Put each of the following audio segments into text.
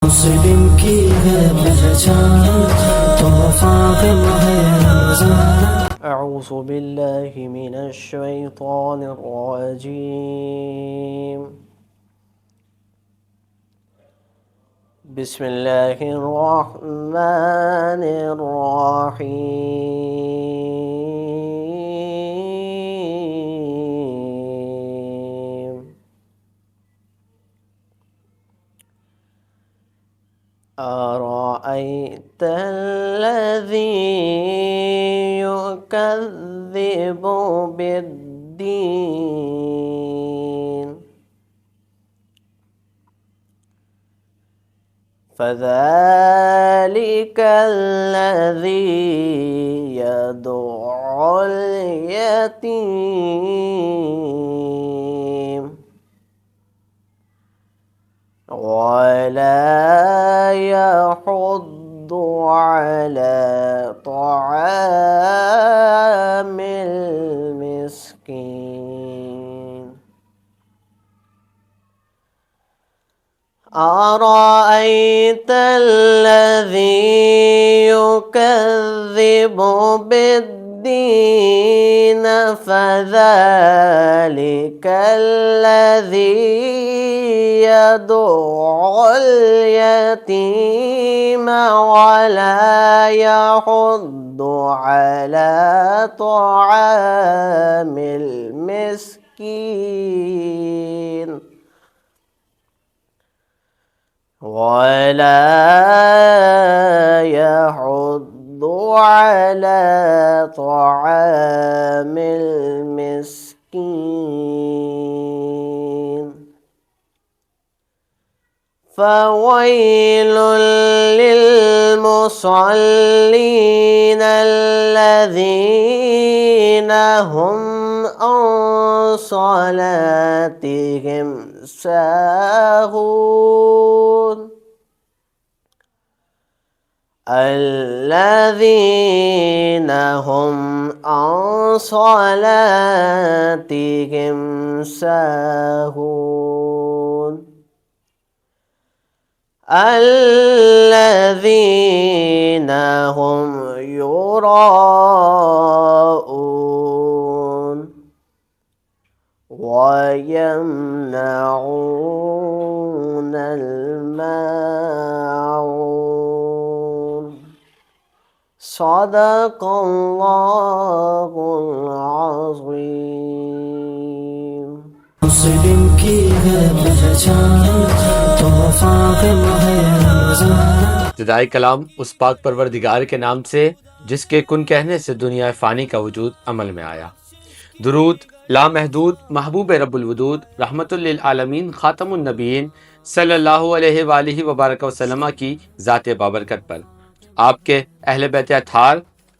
مسلم کی ہے پہچان تحفہ غم ہے رمضان. اعوذ باللہ من الشیطان الرجیم. بسم اللہ الرحمن الرحیم. أرأيت الذي يكذب بالدين فذلك الذي يدعو اليتيم ولا يحض على طعام المسكين. أرأيت الذي يكذب بالدين فذلك الذي يدعو اليتيم ولا يحض على طعام المسكين ولا يحض على طعام المسكين. فويل للمصلين الذين هم عن صلاتهم ساهون الذين هم عن صلاتهم ساهون الذين هم يراءون ويمنعون الماعون. صدق الله العظيم. مسلم کی ہے پہچان تحفہ غم ہے رمضان. ابتدائی کلام اس پاک پروردگار کے نام سے جس کے کن کہنے سے دنیا فانی کا وجود عمل میں آیا. درود لامحدود محبوب رب الودود رحمت للعالمین خاتم النبیین صلی اللہ علیہ وآلہ وبارک وسلم کی ذات بابرکت پر، آپ کے اہل بیت اطہار،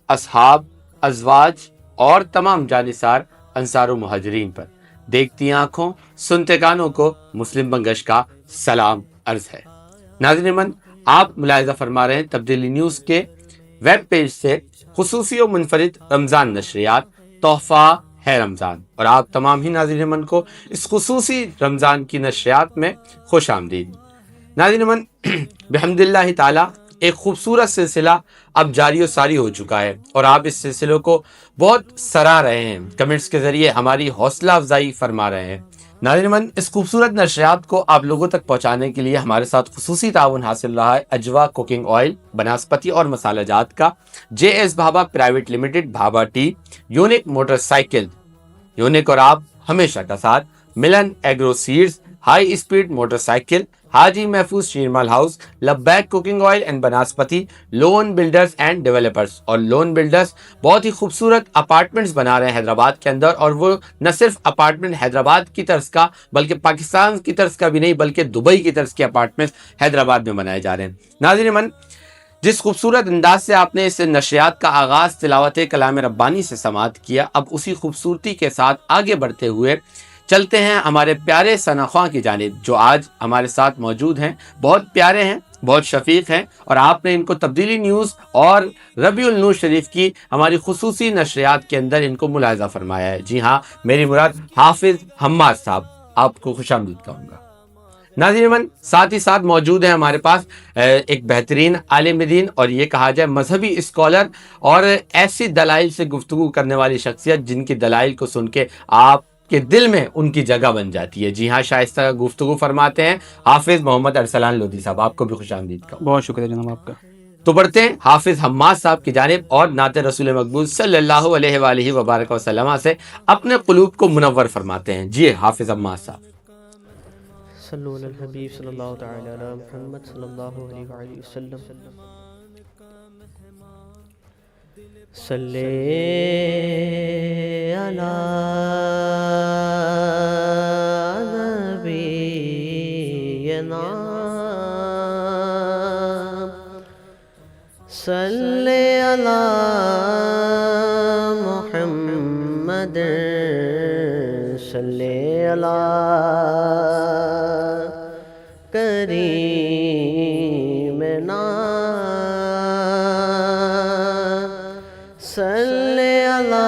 اصحاب، ازواج اور تمام جانثار انصار و مہاجرین پر، دیکھتی آنکھوں سنتے کانوں کو مسلم بنگش کا سلام عرض ہے. ناظرین من، آپ ملاحظہ فرما رہے ہیں تبدیلی نیوز کے ویب پیج سے خصوصی و منفرد رمضان نشریات تحفہ ہے رمضان، اور آپ تمام ہی ناظرین من کو اس خصوصی رمضان کی نشریات میں خوش آمدید. ناظرین من، بحمد اللہ تعالی ایک خوبصورت سلسلہ اب جاری و ساری ہو چکا ہے، اور آپ اس سلسلے کو بہت سراہ رہے ہیں، کمنٹس کے ذریعے ہماری حوصلہ افزائی فرما رہے ہیں. ناظرین من، اس خوبصورت نشریات کو آپ لوگوں تک پہنچانے کے لیے ہمارے ساتھ خصوصی تعاون حاصل رہا ہے اجوا کوکنگ آئل، بناسپتی اور مسالہ جات کا، J S Bhabha private limited, Bhabha tea, unique motor cycle, unique اور آپ ہمیشہ کا ساتھ، Milan agro seeds, high speed motor cycle, Haji Mahfooz sheermal house, Labbaik cooking oil and vanaspati, Lone builders and developers. اور لون بلڈرز بہت ہی خوبصورت اپارٹمنٹس بنا رہے ہیں حیدرآباد کے اندر، اور وہ نہ صرف اپارٹمنٹ حیدرآباد کی طرز کا بلکہ پاکستان کی طرز کا بھی نہیں بلکہ دبئی کی طرز کے اپارٹمنٹس حیدرآباد میں بنائے جا رہے ہیں. ناظرین من، جس خوبصورت انداز سے آپ نے اس نشریات کا آغاز تلاوت کلام ربانی سے سماعت کیا، اب اسی خوبصورتی کے ساتھ آگے بڑھتے ہوئے چلتے ہیں ہمارے پیارے ثناخواں کی جانب جو آج ہمارے ساتھ موجود ہیں. بہت پیارے ہیں، بہت شفیق ہیں، اور آپ نے ان کو تبدیلی نیوز اور ربیع النور شریف کی ہماری خصوصی نشریات کے اندر ان کو ملاحظہ فرمایا ہے. جی ہاں، میری مراد حافظ حماد صاحب، آپ کو خوش آمدید کہوں گا. ناظرین من، ساتھ ہی ساتھ موجود ہیں ہمارے پاس ایک بہترین عالم دین اور یہ کہا جائے مذہبی اسکالر اور ایسی دلائل سے گفتگو کرنے والی شخصیت جن کی دلائل کو سن کے آپ کے دل میں ان کی جگہ بن جاتی ہے۔ جی ہاں، شائستہ گفتگو فرماتے ہیں حافظ محمد ارسلان لودھی صاحب۔ آپ کو بھی خوش آمدید کا بہت شکریہ جناب آپ کا۔ تو بڑھتے ہیں حافظ حماد صاحب کی جانب اور نعت رسول مقبول صلی اللہ علیہ وآلہ وبارک وسلم سے اپنے قلوب کو منور فرماتے ہیں۔ جی حافظ حماد صاحب۔ صلو علی الحبیب صلی اللہ تعالی علی محمد صلی اللہ علیہ وآلہ وسلم۔ صلی علی نبینا صلی علی محمد صلی علی کریمنا صلی علی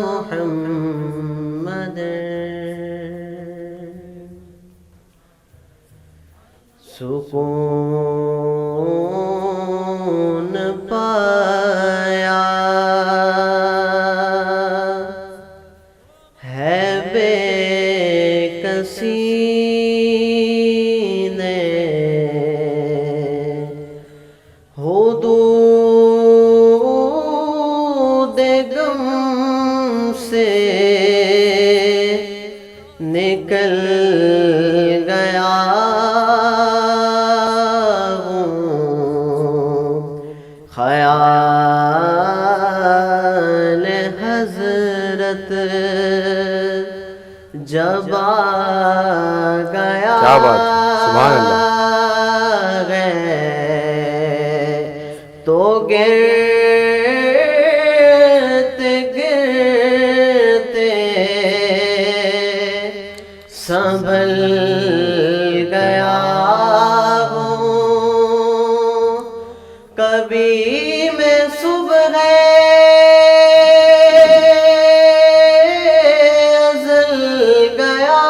محمد۔ سکون پایا ہے بے کسی نے، حدود غم سے نکل گیا خیال حضرت جب آ گیا۔ کیا بات ہے، سبحان اللہ۔ تو گرتے گرتے سنبھل گیا ہوں، کبھی میں صبح ازل گیا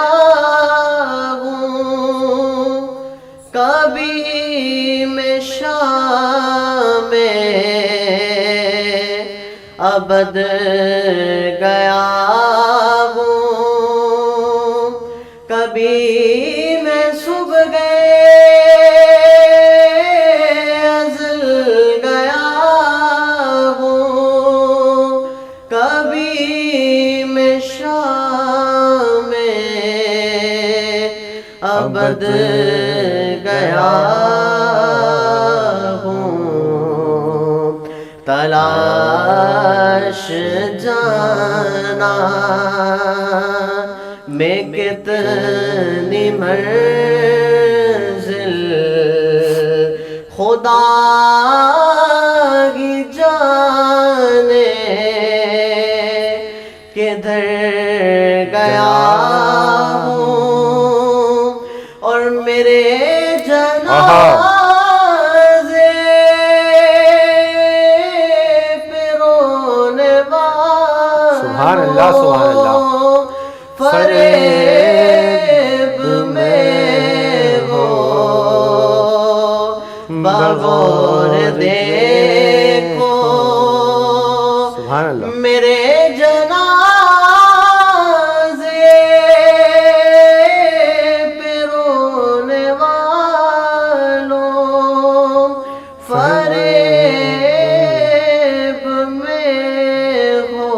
ہوں، کبھی میں شام ابد گیا ہوں، کبھی میں صبح ازل گیا ہوں، کبھی میں شام ابد گیا ہوں۔ تلاش جانا میں کتنی منزل خدا کی جانے کدھر گیا ہوں، اور میرے جنازے پہ رونے سبحان اللہ، سبحان اللہ۔ فریب میں وہ بغور دیکھو، سبحان اللہ۔ میرے جنازے پہ رونے والوں، فریب میں ہو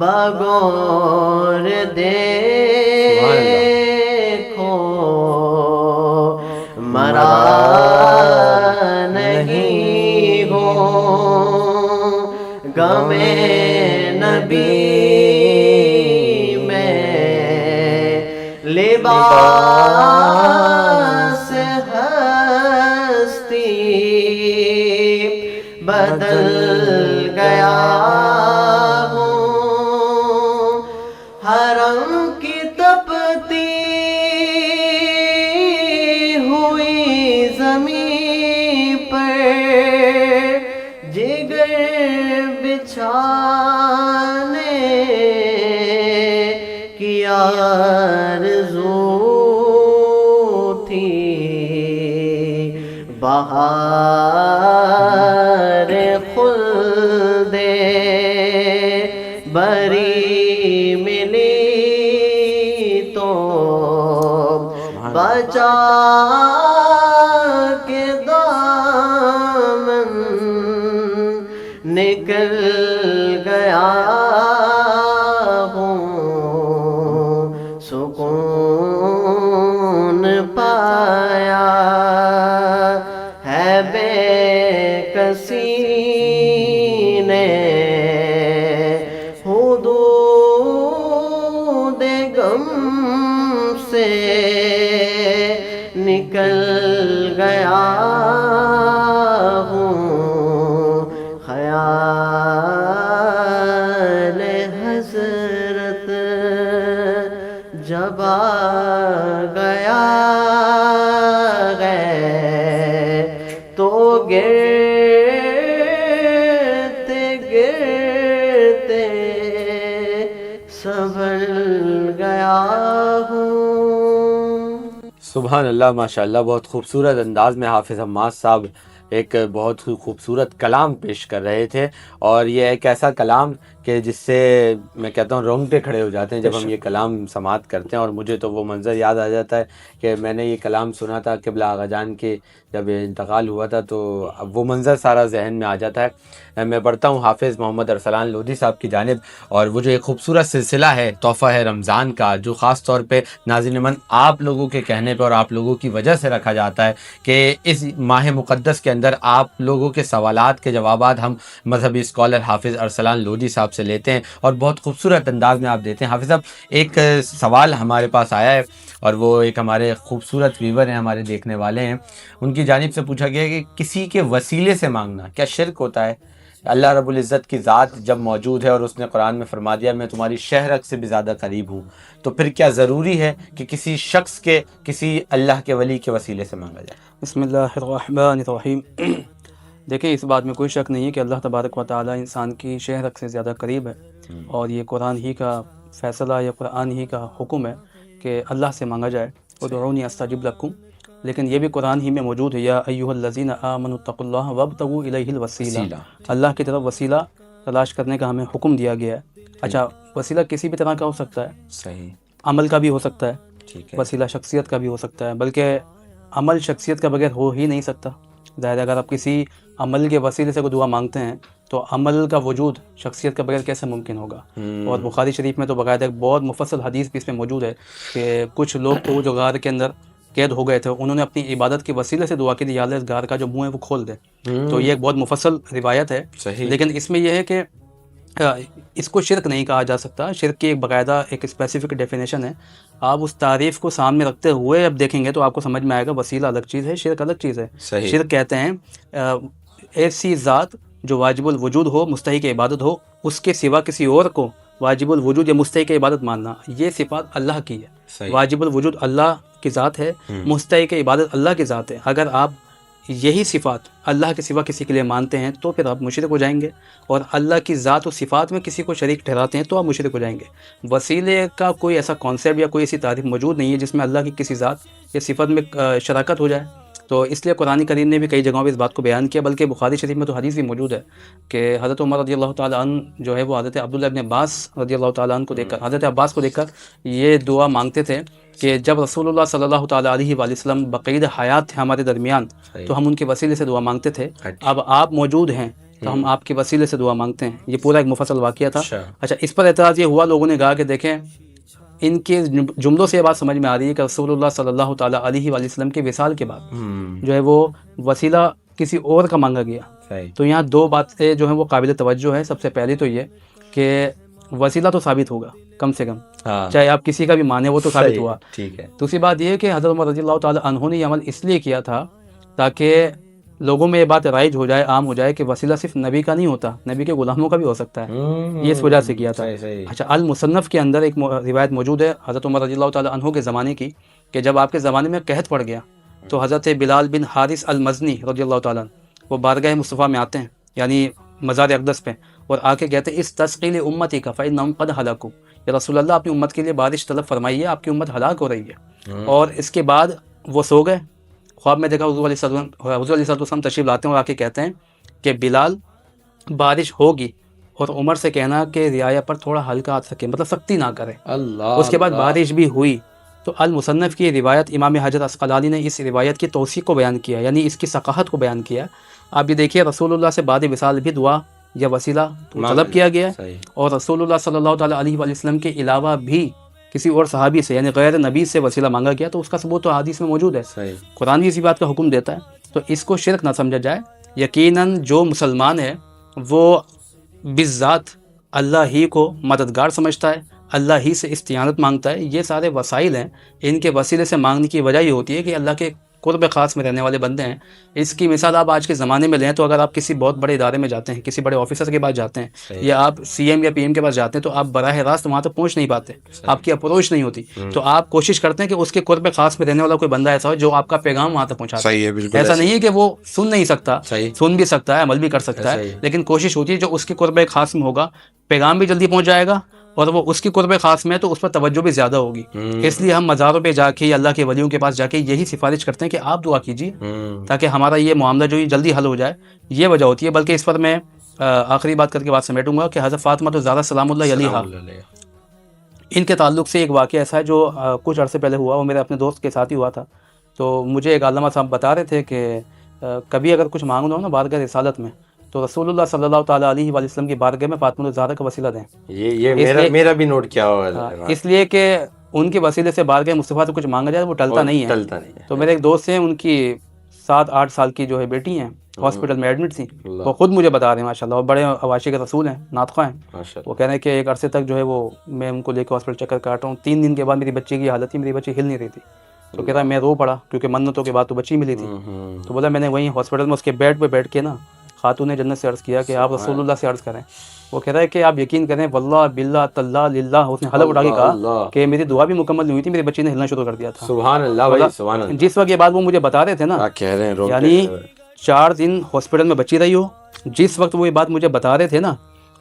بغور دیکھو، مرا نہیں ہو غم نبی میں، لباس ہستی بدل گیا ہوں، حرم کی تپتی ہوئی زمین پر جگر بچھانے کی بہار خلد بری ملی تو بچا کے دامن نکل گیا ہوں، سکون پایا ہے بے کسی نے حدود غم سے نکل گیا ہوں، خیال حضرت جب آ گیا ہے تو گرتے گرتے سنبھل گیا ہوں۔ سبحان اللہ، ماشاء اللہ، بہت خوبصورت انداز میں حافظ حماد صاحب ایک بہت خوبصورت کلام پیش کر رہے تھے، اور یہ ایک ایسا کلام کہ جس سے میں کہتا ہوں رونگٹے کھڑے ہو جاتے ہیں جب ہم یہ کلام سماعت کرتے ہیں، اور مجھے تو وہ منظر یاد آ جاتا ہے کہ میں نے یہ کلام سنا تھا قبلہ آغا جان کے جب انتقال ہوا تھا، تو اب وہ منظر سارا ذہن میں آ جاتا ہے۔ میں پڑھتا ہوں حافظ محمد ارسلان لودھی صاحب کی جانب، اور وہ جو ایک خوبصورت سلسلہ ہے تحفہ ہے رمضان کا، جو خاص طور پہ ناظرین من آپ لوگوں کے کہنے پہ اور آپ لوگوں کی وجہ سے رکھا جاتا ہے کہ اس ماہ مقدس کے اندر آپ لوگوں کے سوالات کے جوابات ہم مذہبی اسکالر حافظ ارسلان لودھی صاحب سے لیتے ہیں، اور بہت خوبصورت انداز میں آپ دیتے ہیں۔ حافظ صاحب، ایک سوال ہمارے پاس آیا ہے، اور وہ ایک ہمارے خوبصورت ویور ہیں، ہمارے دیکھنے والے ہیں، ان کی جانب سے پوچھا گیا کہ کسی کے وسیلے سے مانگنا کیا شرک ہوتا ہے؟ اللہ رب العزت کی ذات جب موجود ہے اور اس نے قرآن میں فرما دیا میں تمہاری شہرک سے بھی زیادہ قریب ہوں، تو پھر کیا ضروری ہے کہ کسی شخص کے، کسی اللہ کے ولی کے وسیلے سے مانگا جائے؟ بسم اللہ الرحمن الرحیم۔ دیکھیں، اس بات میں کوئی شک نہیں ہے کہ اللہ تبارک و تعالیٰ انسان کی شہرک سے زیادہ قریب ہے، اور یہ قرآن ہی کا فیصلہ یا قرآن ہی کا حکم ہے کہ اللہ سے مانگا جائے، ادعونی استجب لکم۔ لیکن یہ بھی قرآن ہی میں موجود ہے، یا ایھا الذین آمنوا اتقوا اللہ وابتغوا الیہ الوسیلہ، اللہ کی طرف وسیلہ تلاش کرنے کا ہمیں حکم دیا گیا ہے۔ اچھا، وسیلہ کسی بھی طرح کا ہو سکتا ہے، صحیح، عمل کا بھی ہو سکتا ہے، ٹھیک ہے، وسیلہ شخصیت کا بھی ہو سکتا ہے، بلکہ عمل شخصیت کا بغیر ہو ہی نہیں سکتا۔ ظاہر ہے اگر آپ کسی عمل کے وسیلے سے کوئی دعا مانگتے ہیں تو عمل کا وجود شخصیت کا بغیر کیسے ممکن ہوگا؟ اور بخاری شریف میں تو باقاعدہ ایک بہت مفصل حدیث بھی اس میں موجود ہے کہ کچھ لوگ تو جو غار کے اندر قید ہو گئے تھے، انہوں نے اپنی عبادت کے وسیلے سے دعا کی تھی، یا اللہ اس غار کا جو منہ ہے وہ کھول دے۔ تو یہ ایک بہت مفصل روایت ہے، لیکن اس میں یہ ہے کہ اس کو شرک نہیں کہا جا سکتا۔ شرک کی ایک باقاعدہ ایک اسپیسیفک ڈیفینیشن ہے، آپ اس تعریف کو سامنے رکھتے ہوئے اب دیکھیں گے تو آپ کو سمجھ میں آئے گا وسیلہ الگ چیز ہے، شرک الگ چیز ہے۔ شرک کہتے ہیں ایسی ذات جو واجب الوجود ہو، مستحق عبادت ہو، اس کے سوا کسی اور کو واجب الوجود یا مستحق عبادت ماننا، یہ صفات اللہ کی ہے۔ واجب الوجود اللہ کی ذات ہے، مستحق عبادت اللہ کی ذات ہے۔ اگر آپ یہی صفات اللہ کے سوا کسی کے لیے مانتے ہیں تو پھر آپ مشرک ہو جائیں گے، اور اللہ کی ذات و صفات میں کسی کو شریک ٹھہراتے ہیں تو آپ مشرک ہو جائیں گے۔ وسیلے کا کوئی ایسا کانسیپٹ یا کوئی ایسی تعریف موجود نہیں ہے جس میں اللہ کی کسی ذات یا صفت میں شراکت ہو جائے۔ تو اس لیے قرآن کریم نے بھی کئی جگہوں پہ اس بات کو بیان کیا، بلکہ بخاری شریف میں تو حدیث بھی موجود ہے کہ حضرت عمر رضی اللہ تعالیٰ عنہ جو ہے وہ حضرت عبداللہ ابن عباس رضی اللہ تعالیٰ عنہ کو دیکھ کر، حضرت عباس کو دیکھ کر یہ دعا مانگتے تھے کہ جب رسول اللہ صلی اللہ تعالیٰ علیہ وآلہ وسلم بقید حیات تھے ہمارے درمیان تو ہم ان کے وسیلے سے دعا مانگتے تھے، اب آپ موجود ہیں تو ہم آپ کے وسیلے سے دعا مانگتے ہیں۔ یہ پورا ایک مفصل واقعہ تھا۔ اچھا، اس پر اعتراض یہ ہوا، لوگوں نے کہا کہ دیکھیں ان کے جملوں سے یہ بات سمجھ میں آ رہی ہے کہ رسول اللہ صلی اللہ تعالیٰ علیہ وآلہ وسلم کے وصال کے بعد جو ہے وہ وسیلہ کسی اور کا مانگا گیا۔ تو یہاں دو باتیں جو ہیں وہ قابل توجہ ہے۔ سب سے پہلی تو یہ کہ وسیلہ تو ثابت ہوگا کم سے کم، چاہے آپ کسی کا بھی مانیں وہ تو ثابت ہوا، ٹھیک ہے۔ دوسری بات یہ ہے کہ حضرت عمر رضی اللہ تعالیٰ عنہ نے یہ عمل اس لیے کیا تھا تاکہ لوگوں میں یہ بات رائج ہو جائے، عام ہو جائے کہ وسیلہ صرف نبی کا نہیں ہوتا، نبی کے غلاموں کا بھی ہو سکتا ہے، یہ اس وجہ سے کیا تھا۔ اچھا، المصنف کے اندر ایک روایت موجود ہے حضرت عمر رضی اللہ تعالیٰ عنہ کے زمانے کی کہ جب آپ کے زمانے میں قحط پڑ گیا تو حضرت بلال بن حارث المزنی رضی اللہ تعالیٰ عنہ وہ بارگاہ مصطفیٰ میں آتے ہیں، یعنی مزار اقدس پہ، اور آ کے کہتے ہیں اس تسقیل امتی کا فإنہم قد ہلاکوا، یا رسول اللہ اپنی امت کے لیے بارش طلب فرمائیے، آپ کی امت ہلاک ہو رہی ہے۔ اور اس کے بعد وہ سو گئے، خواب میں دیکھا حضور علیہ السلام تشریف لاتے ہیں اور آ کے کہتے ہیں کہ بلال بارش ہوگی اور عمر سے کہنا کہ رعایا پر تھوڑا ہلکا ہاتھ رکھے، مطلب سختی نہ کرے۔ اللہ اس کے بعد بارش بھی ہوئی تو المصنف کی روایت امام حجر عسقلانی نے اس روایت کی توثیق کو بیان کیا، یعنی اس کی ثقافت کو بیان کیا۔ آپ یہ دیکھیے رسول اللہ سے بعد وصال بھی دعا یا وسیلہ طلب کیا گیا ہے، صحیح۔ اور رسول اللہ صلی اللہ تعالیٰ علیہ وآلہ وسلم کے علاوہ بھی کسی اور صحابی سے یعنی غیر نبی سے وسیلہ مانگا گیا، تو اس کا ثبوت تو حدیث میں موجود ہے، صحیح۔ قرآن بھی اسی بات کا حکم دیتا ہے۔ تو اس کو شرک نہ سمجھا جائے۔ یقیناً جو مسلمان ہے وہ بالذات اللہ ہی کو مددگار سمجھتا ہے، اللہ ہی سے استعانت مانگتا ہے۔ یہ سارے وسائل ہیں، ان کے وسیلے سے مانگنے کی وجہ یہ ہوتی ہے کہ اللہ کے قرب خاص میں رہنے والے بندے ہیں۔ اس کی مثال آپ آج کے زمانے میں لیں تو اگر آپ کسی بہت بڑے ادارے میں جاتے ہیں، کسی بڑے آفیسر کے پاس جاتے ہیں، یا آپ سی ایم یا پی ایم کے پاس جاتے ہیں، تو آپ براہ راست وہاں تک پہنچ نہیں پاتے، آپ کی اپروچ نہیں ہوتی، تو آپ کوشش کرتے ہیں کہ اس کے قرب خاص میں رہنے والا کوئی بندہ ایسا ہو جو آپ کا پیغام وہاں تک پہنچا دے۔ صحیح ہے، بالکل ایسا نہیں ہے کہ وہ سن نہیں سکتا، صحیح۔ سن بھی سکتا ہے، عمل بھی کر سکتا ہے، لیکن کوشش ہوتی ہے جو اس کے قرب خاص میں ہوگا پیغام بھی جلدی پہنچ جائے گا، اور وہ اس کی قرب خاص میں تو اس پر توجہ بھی زیادہ ہوگی۔ اس لیے ہم مزاروں پہ جا کے یا اللہ کے ولیوں کے پاس جا کے یہی سفارش کرتے ہیں کہ آپ دعا کیجیے تاکہ ہمارا یہ معاملہ جو جلدی حل ہو جائے، یہ وجہ ہوتی ہے۔ بلکہ اس پر میں آخری بات کر کے بات سمیٹوں گا کہ حضرت فاطمہ تو زہرا سلام اللہ علیہا، ان کے تعلق سے ایک واقعہ ایسا ہے جو کچھ عرصے پہلے ہوا، وہ میرے اپنے دوست کے ساتھ ہی ہوا تھا۔ تو مجھے ایک علامہ صاحب بتا رہے تھے کہ کبھی اگر کچھ مانگنا ہو نا بارگاہ رسالت میں، تو رسول اللہ صلی اللہ تعالیٰ علیہ وآلہ وسلم کی بارگاہ میں فاطمہ الزہرا کا وسیلہ دیں۔ یہ میرا بھی نوٹ کیا ہوگا، اس لیے کہ ان کے وسیلے سے بارگاہ مصطفیٰ سے کچھ مانگا جائے وہ ٹلتا نہیں ہے۔ تو میرے ایک دوست ہیں، ان کی 7-8 سال کی جو ہے بیٹی ہیں، ہاسپٹل میں ایڈمٹ تھی، وہ خود مجھے بتا رہے ہیں ماشاء اللہ، اور بڑے عاشق رسول ہیں، ناطقہ ہیں۔ وہ کہہ رہے ہیں کہ ایک عرصے تک جو ہے وہ میں ان کو لے کے ہاسپٹل چکر کاٹ رہا ہوں، 3 دن کے بعد میری بچی کی حالت تھی، میری بچی ہل نہیں رہی تھی۔ تو کہہ رہا ہے میں رو پڑا کیونکہ منتوں کے بعد تو بچی ملی تھی۔ تو بولا میں نے وہیں ہاسپٹل میں اس کے بیڈ پہ بیٹھ کے نا خاتون جنت سے عرض کیا کہ آپ رسول اللہ سے عرض کریں۔ وہ کہہ رہا ہے کہ آپ یقین کریں واللہ باللہ تاللہ للہ، اس نے حلف اٹھا کے کہا کہ میری دعا بھی مکمل نہیں ہوئی تھی، میری بچی نے ہلنا شروع کر دیا تھا۔ سبحان اللہ بھائی، سبحان اللہ۔ جس وقت یہ بات وہ مجھے بتا رہے تھے نا، کہہ رہے ہیں یعنی 4 دن ہاسپٹل میں بچی رہی ہو، جس وقت وہ یہ بات مجھے بتا رہے تھے نا،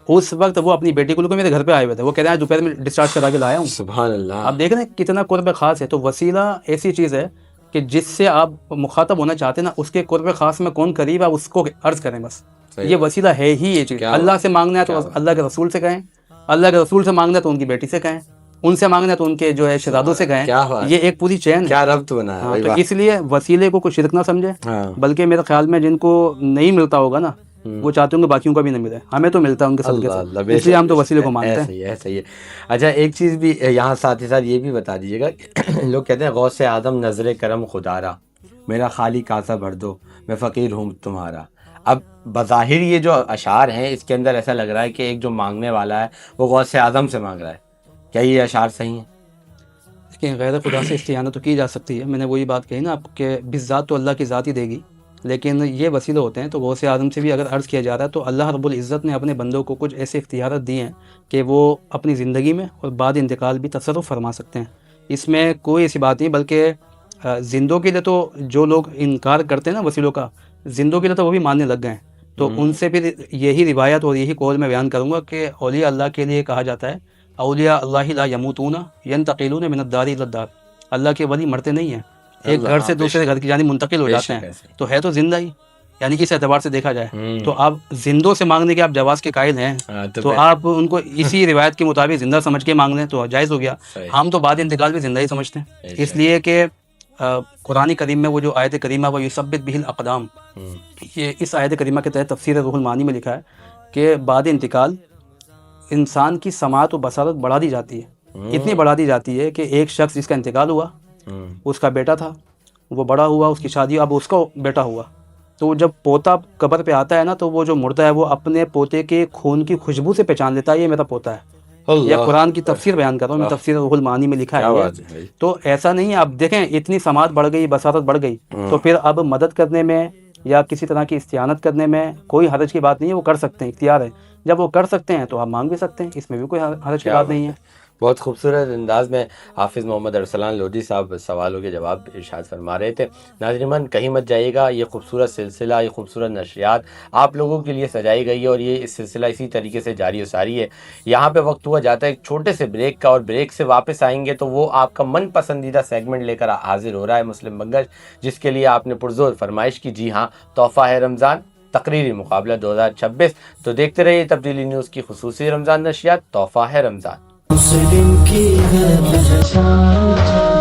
اس وقت وہ اپنی بیٹی کو لے کے میرے گھر پہ آئے ہوئے تھے۔ وہ کہہ رہے ہیں دوپہر میں ڈسچارج کرا کے لایا ہوں۔ سبحان اللہ۔ آپ دیکھ رہے ہیں کتنا قرب خاص ہے۔ تو وسیلہ ایسی چیز ہے کہ جس سے آپ مخاطب ہونا چاہتے ہیں نا، اس کے قرب خاص میں کون قریب ہے آپ اس کو عرض کریں بس۔ یہ وسیلہ ہے ہی یہ چیز۔ اللہ سے مانگنا ہے تو اللہ کے رسول سے کہیں، اللہ کے رسول سے مانگنا ہے تو ان کی بیٹی سے کہیں، ان سے مانگنا ہے تو ان کے جو ہے شہزادوں سے کہیں۔ یہ ایک پوری چین ہے، کیا ربط بنا ہے۔ تو اس لیے وسیلے کو کوئی شرک نہ سمجھے، بلکہ میرے خیال میں جن کو نہیں ملتا ہوگا نا وہ چاہتے ہوں کہ باقیوں کا بھی نہ ملے، ہمیں تو ملتا ہے ان کے صدقے سے، اس لیے ہم تو وسیلے کو مانتے ہیں۔ صحیح ہے۔ اچھا ایک چیز بھی یہاں ساتھ ہی ساتھ یہ بھی بتا دیجیے گا، لوگ کہتے ہیں غوث اعظم نظر کرم خدارا، میرا خالی کاسہ بھر دو، میں فقیر ہوں تمہارا۔ اب بظاہر یہ جو اشعار ہیں اس کے اندر ایسا لگ رہا ہے کہ ایک جو مانگنے والا ہے وہ غوث اعظم سے مانگ رہا ہے، کیا یہ اشعار صحیح ہیں؟ کہ غیر خدا سے استعانت تو کی جا سکتی ہے، میں نے وہی بات کہی نا آپ کہ بالذات تو اللہ کی ذات ہی دے گی، لیکن یہ وسیلے ہوتے ہیں۔ تو غوث اعظم سے بھی اگر عرض کیا جا رہا ہے تو اللہ رب العزت نے اپنے بندوں کو کچھ ایسے اختیارات دی ہیں کہ وہ اپنی زندگی میں اور بعد انتقال بھی تصرف فرما سکتے ہیں۔ اس میں کوئی ایسی بات نہیں، بلکہ زندوں کے لیے تو جو لوگ انکار کرتے ہیں نا وسیلوں کا، زندوں کے لیے تو وہ بھی ماننے لگ گئے ہیں۔ تو ان سے پھر یہی روایت اور یہی قول میں بیان کروں گا کہ اولیاء اللہ کے لیے کہا جاتا ہے اولیاء اللہ لا یموتون ینتقلون من الدار الی الدار، اللہ کے ولی مرتے نہیں ہیں، ایک گھر سے دوسرے گھر کی جانب منتقل ہو جاتے ہیں، تو ہے تو زندہ ہی، یعنی کہ اس اعتبار سے دیکھا جائے تو آپ زندوں سے مانگنے کے آپ جواز کے قائل ہیں، تو آپ ان کو اسی روایت کے مطابق زندہ سمجھ کے مانگ لیں تو جائز ہو گیا۔ ہم تو بعد انتقال بھی زندہ ہی سمجھتے ہیں، اس لیے کہ قرآن کریم میں وہ جو آیت کریمہ وہ یثبت بہ الاقدام، یہ اس آیت کریمہ کے تحت تفسیر روح المعانی میں لکھا ہے کہ بعد انتقال انسان کی سماعت و بصارت بڑھا دی جاتی ہے، اتنی بڑھا دی جاتی ہے کہ ایک شخص جس کا انتقال ہوا، اس کا بیٹا تھا، وہ بڑا ہوا، اس کی شادی، اب اس کا بیٹا ہوا، تو جب پوتا قبر پہ آتا ہے نا تو وہ جو مردہ ہے وہ اپنے پوتے کے خون کی خوشبو سے پہچان لیتا ہے یہ میرا پوتا ہے۔ یا قرآن کی تفسیر بیان کر رہا ہوں میں، تفسیر روح المعانی میں لکھا ہے۔ تو ایسا نہیں ہے، اب دیکھیں اتنی سماعت بڑھ گئی، بصارت بڑھ گئی، تو پھر اب مدد کرنے میں یا کسی طرح کی استعانت کرنے میں کوئی حرج کی بات نہیں ہے، وہ کر سکتے ہیں، اختیار ہے۔ جب وہ کر سکتے ہیں تو آپ مانگ بھی سکتے ہیں، اس میں بھی کوئی حرج کی بات نہیں ہے۔ بہت خوبصورت انداز میں حافظ محمد ارسلان لودھی صاحب سوالوں کے جواب ارشاد فرما رہے تھے. ناظرین کہیں مت جائیے گا، یہ خوبصورت سلسلہ، یہ خوبصورت نشریات آپ لوگوں کے لیے سجائی گئی ہے اور یہ سلسلہ اسی طریقے سے جاری و ساری ہے. یہاں پہ وقت ہوا جاتا ہے ایک چھوٹے سے بریک کا، اور بریک سے واپس آئیں گے تو وہ آپ کا من پسندیدہ سیگمنٹ لے کر حاضر ہو رہا ہے مسلم بنگش، جس کے لیے آپ نے پرزور فرمائش کی. جی ہاں، تحفہ ہے رمضان، تقریری مقابلہ 2026. تو دیکھتے رہیے تبدیلی نیوز کی خصوصی رمضان نشریات تحفہ ہے رمضان. مسلم کی ہے پہچان،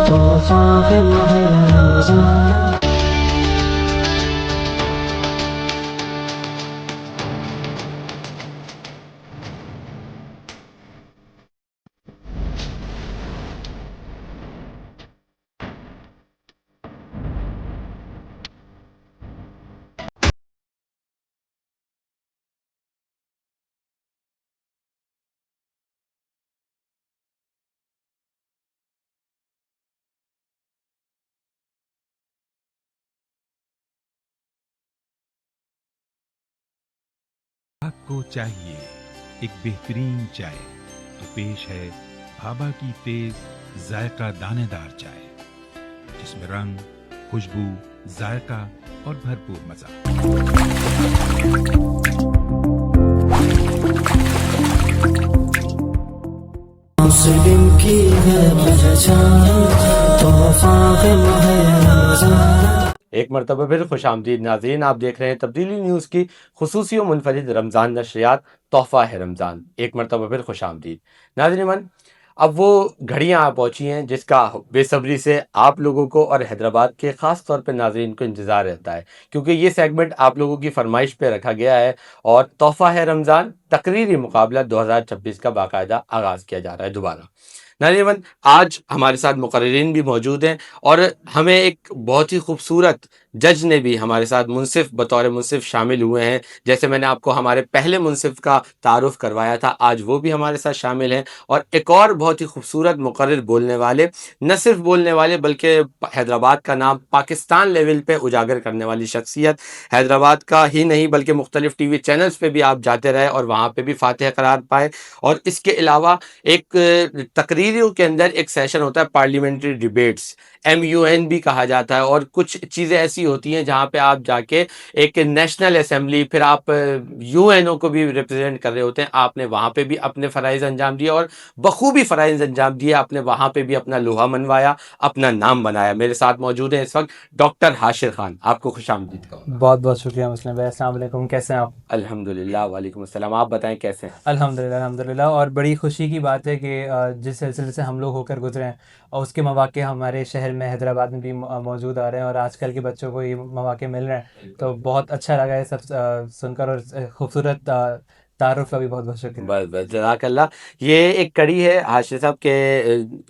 تحفہ ہے ماہ رمضان. آپ کو چاہیے ایک بہترین چائے، تو پیش ہے بھابا کی تیز ذائقہ دانے دار چائے، جس میں رنگ، خوشبو، ذائقہ اور بھرپور مزہ. مسلم کی ہے پہچان، تحفہ ہے ماہ رمضان. ایک مرتبہ پھر خوش آمدید ناظرین، آپ دیکھ رہے ہیں تبدیلی نیوز کی خصوصی و منفرد رمضان نشریات تحفہ ہے رمضان. ایک مرتبہ پھر خوش آمدید ناظرین. اب وہ گھڑیاں آ پہنچی ہیں جس کا بے صبری سے آپ لوگوں کو اور حیدرآباد کے خاص طور پہ ناظرین کو انتظار رہتا ہے، کیونکہ یہ سیگمنٹ آپ لوگوں کی فرمائش پہ رکھا گیا ہے اور تحفہ ہے رمضان تقریری مقابلہ 2026 کا باقاعدہ آغاز کیا جا رہا ہے دوبارہ. ناظرین آج ہمارے ساتھ مقررین بھی موجود ہیں اور ہمیں ایک بہت ہی خوبصورت جج نے بھی ہمارے ساتھ منصف بطور منصف شامل ہوئے ہیں. جیسے میں نے آپ کو ہمارے پہلے منصف کا تعارف کروایا تھا، آج وہ بھی ہمارے ساتھ شامل ہیں. اور ایک اور بہت ہی خوبصورت مقرر بولنے والے، نہ صرف بولنے والے بلکہ حیدرآباد کا نام پاکستان لیول پہ اجاگر کرنے والی شخصیت، حیدرآباد کا ہی نہیں بلکہ مختلف ٹی وی چینلز پہ بھی آپ جاتے رہے اور وہاں پہ بھی فاتح قرار پائے. اور اس کے علاوہ ایک تقریریوں کے اندر ایک سیشن ہوتا ہے پارلیمنٹری ڈیبیٹس، MUN بھی کہا جاتا ہے، اور کچھ چیزیں ایسی ہوتی ہیں جہاں پہ آپ جا کے ایک نیشنل اسمبلی، پھر آپ UNO کو بھی ریپرزینٹ کر رہے ہوتے ہیں. آپ نے وہاں پہ بھی اپنے فرائض انجام دیے اور بخوبی فرائض انجام دیے. آپ نے وہاں پہ بھی اپنا لوہا منوایا، اپنا نام بنایا. میرے ساتھ موجود ہیں اس وقت ڈاکٹر حاشر خان، آپ کو خوش آمدید کہوں. بہت بہت شکریہ مسلم بھائی. السلام علیکم، کیسے ہیں آپ؟ الحمدللہ، وعلیکم السلام. آپ بتائیں کیسے ہیں؟ الحمدللہ. اور بڑی خوشی کی بات ہے کہ جس سلسلے سے ہم لوگ ہو کر گزرے ہیں اور اس کے مواقع ہمارے شہر میں حیدرآباد میں بھی موجود آ رہے ہیں، اور آج کل کے بچوں کو یہ مواقع مل رہے ہیں، تو بہت اچھا لگا یہ سب سن کر. اور خوبصورت تعارف کا بھی بہت بہت شکریہ. بس بس جزاک اللہ. یہ ایک کڑی ہے حاشر صاحب کے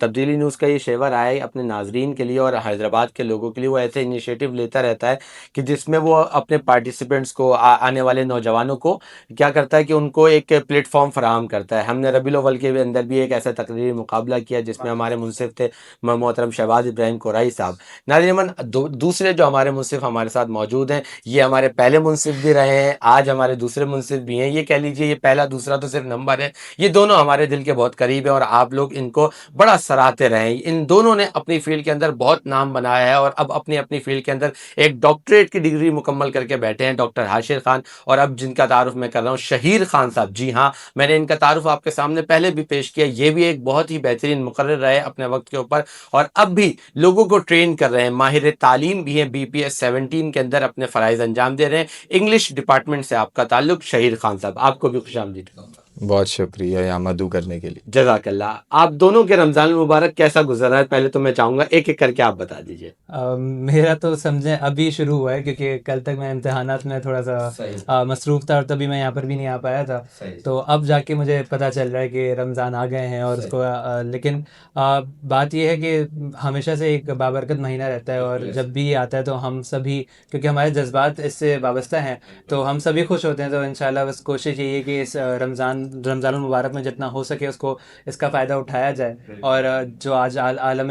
تبدیلی نیوز کا، یہ شیور آیا ہے اپنے ناظرین کے لیے اور حیدرآباد کے لوگوں کے لیے. وہ ایسے انیشیٹو لیتا رہتا ہے کہ جس میں وہ اپنے پارٹیسپینٹس کو، آنے والے نوجوانوں کو کیا کرتا ہے کہ ان کو ایک پلیٹ فارم فراہم کرتا ہے. ہم نے ربیع الاول کے اندر بھی ایک ایسا تقریری مقابلہ کیا جس میں ہمارے منصف تھے محترم شہباز ابراہیم قرائی صاحب. ناظرین دوسرے جو ہمارے منصف ہمارے ساتھ موجود ہیں، یہ ہمارے پہلے منصف بھی رہے ہیں، آج ہمارے دوسرے منصف بھی ہیں. یہ کہہ لیجیے یہ پہلا دوسرا تو صرف نمبر ہے، یہ دونوں ہمارے دل کے بہت قریب ہیں اور آپ لوگ ان کو بڑا سراہتے رہے. ان دونوں نے اپنی فیلڈ کے اندر بہت نام بنایا ہے اور اب اپنی فیلڈ کے اندر ایک ڈاکٹریٹ کی ڈگری مکمل کر کے بیٹھے ہیں. ڈاکٹر حاشر خان، اور اب جن کا تعارف میں کر رہا ہوں شہیر خان صاحب. جی ہاں، میں نے ان کا تعارف آپ کے سامنے پہلے بھی پیش کیا. یہ بھی ایک بہت ہی بہترین مقرر رہے اپنے وقت کے اوپر اور اب بھی لوگوں کو ٹرین کر رہے ہیں. ماہر تعلیم بھی ہیں، BPS 17 کے اندر اپنے فرائض انجام دے رہے ہیں. انگلش ڈپارٹمنٹ سے آپ کا تعلق. شہیر خان صاحب، آپ کو بھی خوش آمدید کہوں گا. بہت شکریہ یہاں مدعو کرنے کے لیے. جزاک اللہ. آپ دونوں کے رمضان المبارک کیسا گزرا ہے؟ پہلے تو میں چاہوں گا ایک ایک کر کے آپ بتا دیجئے. میرا تو سمجھیں ابھی شروع ہوا ہے، کیونکہ کل تک میں امتحانات میں تھوڑا سا مصروف تھا اور تبھی میں یہاں پر بھی نہیں آ پایا تھا. تو اب جا کے مجھے پتہ چل رہا ہے کہ رمضان آ گئے ہیں اور اس کو لیکن بات یہ ہے کہ ہمیشہ سے ایک بابرکت مہینہ رہتا ہے اور جب بھی یہ آتا ہے تو ہم سبھی، کیونکہ ہمارے جذبات اس سے وابستہ ہیں، تو ہم سبھی خوش ہوتے ہیں. تو انشاءاللہ بس کوشش یہی ہے کہ اس رمضان المبارک میں جتنا ہو سکے اس کا فائدہ اٹھایا جائے. اور جو آج عالم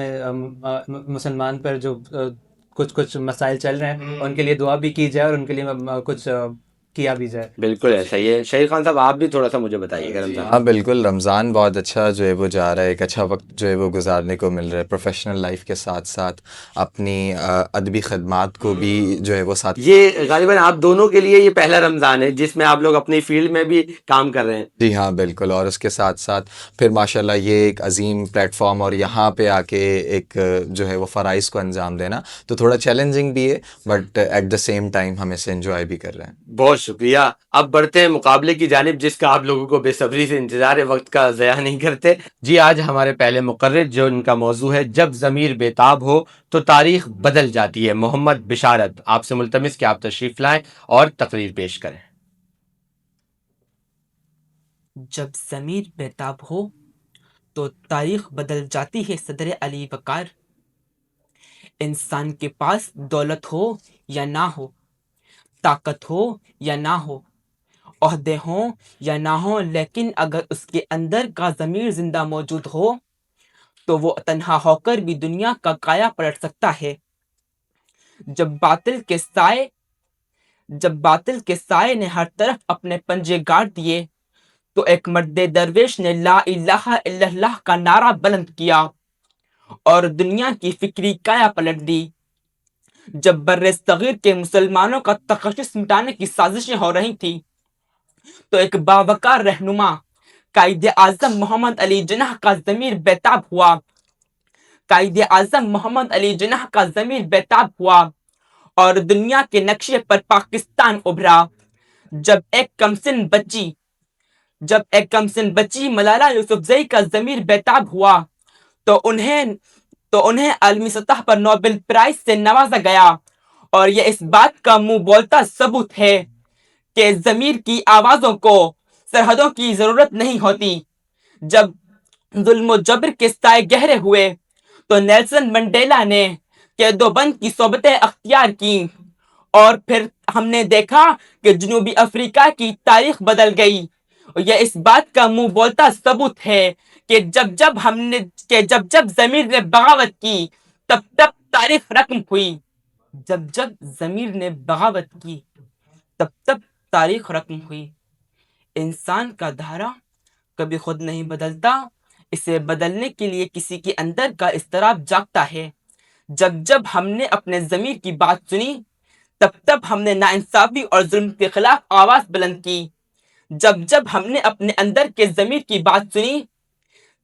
مسلمان پر جو کچھ مسائل چل رہے ہیں ان کے لیے دعا بھی کی جائے اور ان کے لیے کچھ کیا بھی جائے. بالکل ایسا ہی ہے. شہید خان صاحب آپ بھی تھوڑا سا مجھے بتائیے گا رمضان. ہاں بالکل، رمضان بہت اچھا جو ہے وہ جا رہا ہے، ایک اچھا وقت جو ہے وہ گزارنے کو مل رہا ہے، پروفیشنل لائف کے ساتھ ساتھ اپنی ادبی خدمات کو بھی جو ہے وہ ساتھ. یہ غالباً آپ دونوں کے لیے یہ پہلا رمضان ہے جس میں آپ لوگ اپنی فیلڈ میں بھی کام کر رہے ہیں. جی ہاں بالکل، اور اس کے ساتھ ساتھ پھر ماشاءاللہ یہ ایک عظیم پلیٹ فارم، اور یہاں پہ آ کے ایک جو ہے وہ فرائض کو انجام دینا تو تھوڑا چیلنجنگ بھی ہے، but at the same time ہم اسے انجوائے بھی کر رہے ہیں. بہت شکریہ. اب بڑھتے ہیں مقابلے کی جانب جس کا آپ لوگوں کو بے صبری سے انتظار ہے، وقت کا ضیاع نہیں کرتے. جی آج ہمارے پہلے مقرر جو ان کا موضوع ہے جب ضمیر بےتاب ہو تو تاریخ بدل جاتی ہے، محمد بشارت. آپ سے ملتمس کہ آپ تشریف لائیں اور تقریر پیش کریں. جب ضمیر بےتاب ہو تو تاریخ بدل جاتی ہے. صدر علی وقار. انسان کے پاس دولت ہو یا نہ ہو، طاقت ہو یا نہ ہو، عہدے ہوں یا نہ ہوں، لیکن اگر اس کے اندر کا ضمیر زندہ موجود ہو تو وہ تنہا ہو کر بھی دنیا کا کایا پلٹ سکتا ہے. جب باطل کے سائے نے ہر طرف اپنے پنجے گاڑ دیے تو ایک مرد درویش نے لا الہ الا اللہ کا نعرہ بلند کیا اور دنیا کی فکری کایا پلٹ دی. جب بر صغیر کے مسلمانوں کا تخصص مٹانے کی سازشیں ہو رہی تھی تو ایک باوقار رہنما قائد اعظم محمد علی جناح کا ضمیر بےتاب ہوا. قائد اعظم محمد علی جناح کا ضمیر بےتاب ہوا اور دنیا کے نقشے پر پاکستان ابھرا. جب ایک کمسن بچی ملالہ یوسفزئی کا ضمیر بےتاب ہوا تو انہیں عالمی سطح پر نوبل پرائز سے نوازا گیا. اور یہ اس بات کا منہ بولتا ثبوت ہے کہ ضمیر کی آوازوں کو سرحدوں کی ضرورت نہیں ہوتی. جب ظلم و جبر کے سائے گہرے ہوئے تو نیلسن منڈیلا نے قید و بند کی صحبتیں اختیار کی اور پھر ہم نے دیکھا کہ جنوبی افریقہ کی تاریخ بدل گئی. یہ اس بات کا منہ بولتا ثبوت ہے کہ جب ضمیر نے بغاوت کی تب تاریخ رقم ہوئی. جب ضمیر نے بغاوت کی تب تاریخ رقم ہوئی. انسان کا دھارا کبھی خود نہیں بدلتا، اسے بدلنے کے لیے کسی کے اندر کا اضطراب جاگتا ہے. جب ہم نے اپنے ضمیر کی بات سنی تب ہم نے ناانصافی اور ظلم کے خلاف آواز بلند کی. جب ہم نے اپنے اندر کے ضمیر کی بات سنی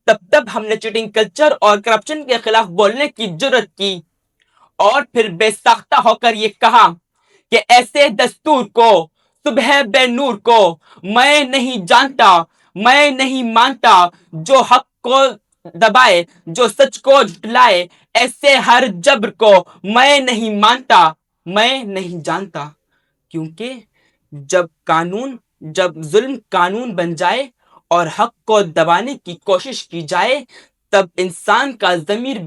تب ہم نے چیٹنگ کلچر اور کرپشن کے خلاف بولنے کی جرت کی اور پھر بے ساختہ ہو کر یہ کہا کہ ایسے دستور کو، صبح بے نور کو میں نہیں جانتا، میں نہیں مانتا. جو حق کو دبائے، جو سچ کو جھٹلائے، ایسے ہر جبر کو میں نہیں مانتا، میں نہیں جانتا. کیونکہ جب ظلم قانون بن جائے اور حق کو دبانے کی کوشش کی جائے تب انسان کا ضمیر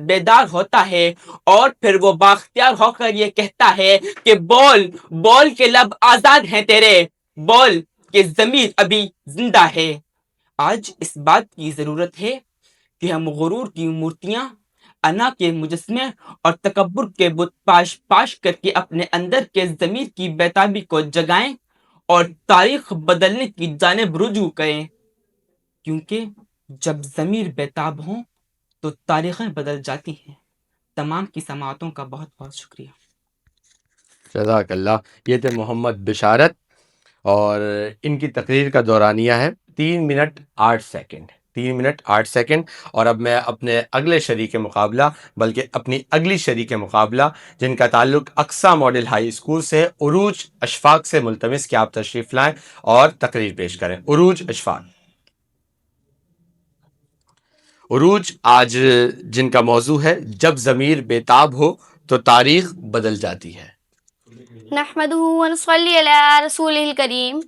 بیدار ہوتا ہے اور پھر وہ بااختیار ہو کر یہ کہتا ہے کہ بول کے لب آزاد ہیں تیرے، بول کہ ضمیر ابھی زندہ ہے. آج اس بات کی ضرورت ہے کہ ہم غرور کی مورتیاں، انا کے مجسمے اور تکبر کے بت پاش کر کے اپنے اندر کے ضمیر کی بیتابی کو جگائیں اور تاریخ بدلنے کی جانب رجوع کریں. کیونکہ جب ضمیر بیتاب ہوں تو تاریخیں بدل جاتی ہیں. تمام کی سماعتوں کا بہت بہت شکریہ. جزاک اللہ. یہ تھے محمد بشارت اور ان کی تقریر کا دورانیہ ہے 3 منٹ 8 سیکنڈ. 3 minute 8 second. اور اب میں اپنے اگلے شریک مقابلہ، بلکہ اپنی اگلی شریک مقابلہ جن کا تعلق اقصی ماڈل ہائی اسکول سے، عروج اشفاق سے ملتمس کہ آپ تشریف لائیں اور تقریر پیش کریں. عروج اشفاق. عروج آج جن کا موضوع ہے جب ضمیر بےتاب ہو تو تاریخ بدل جاتی ہے. نحمده ونصلي على رسوله الكريم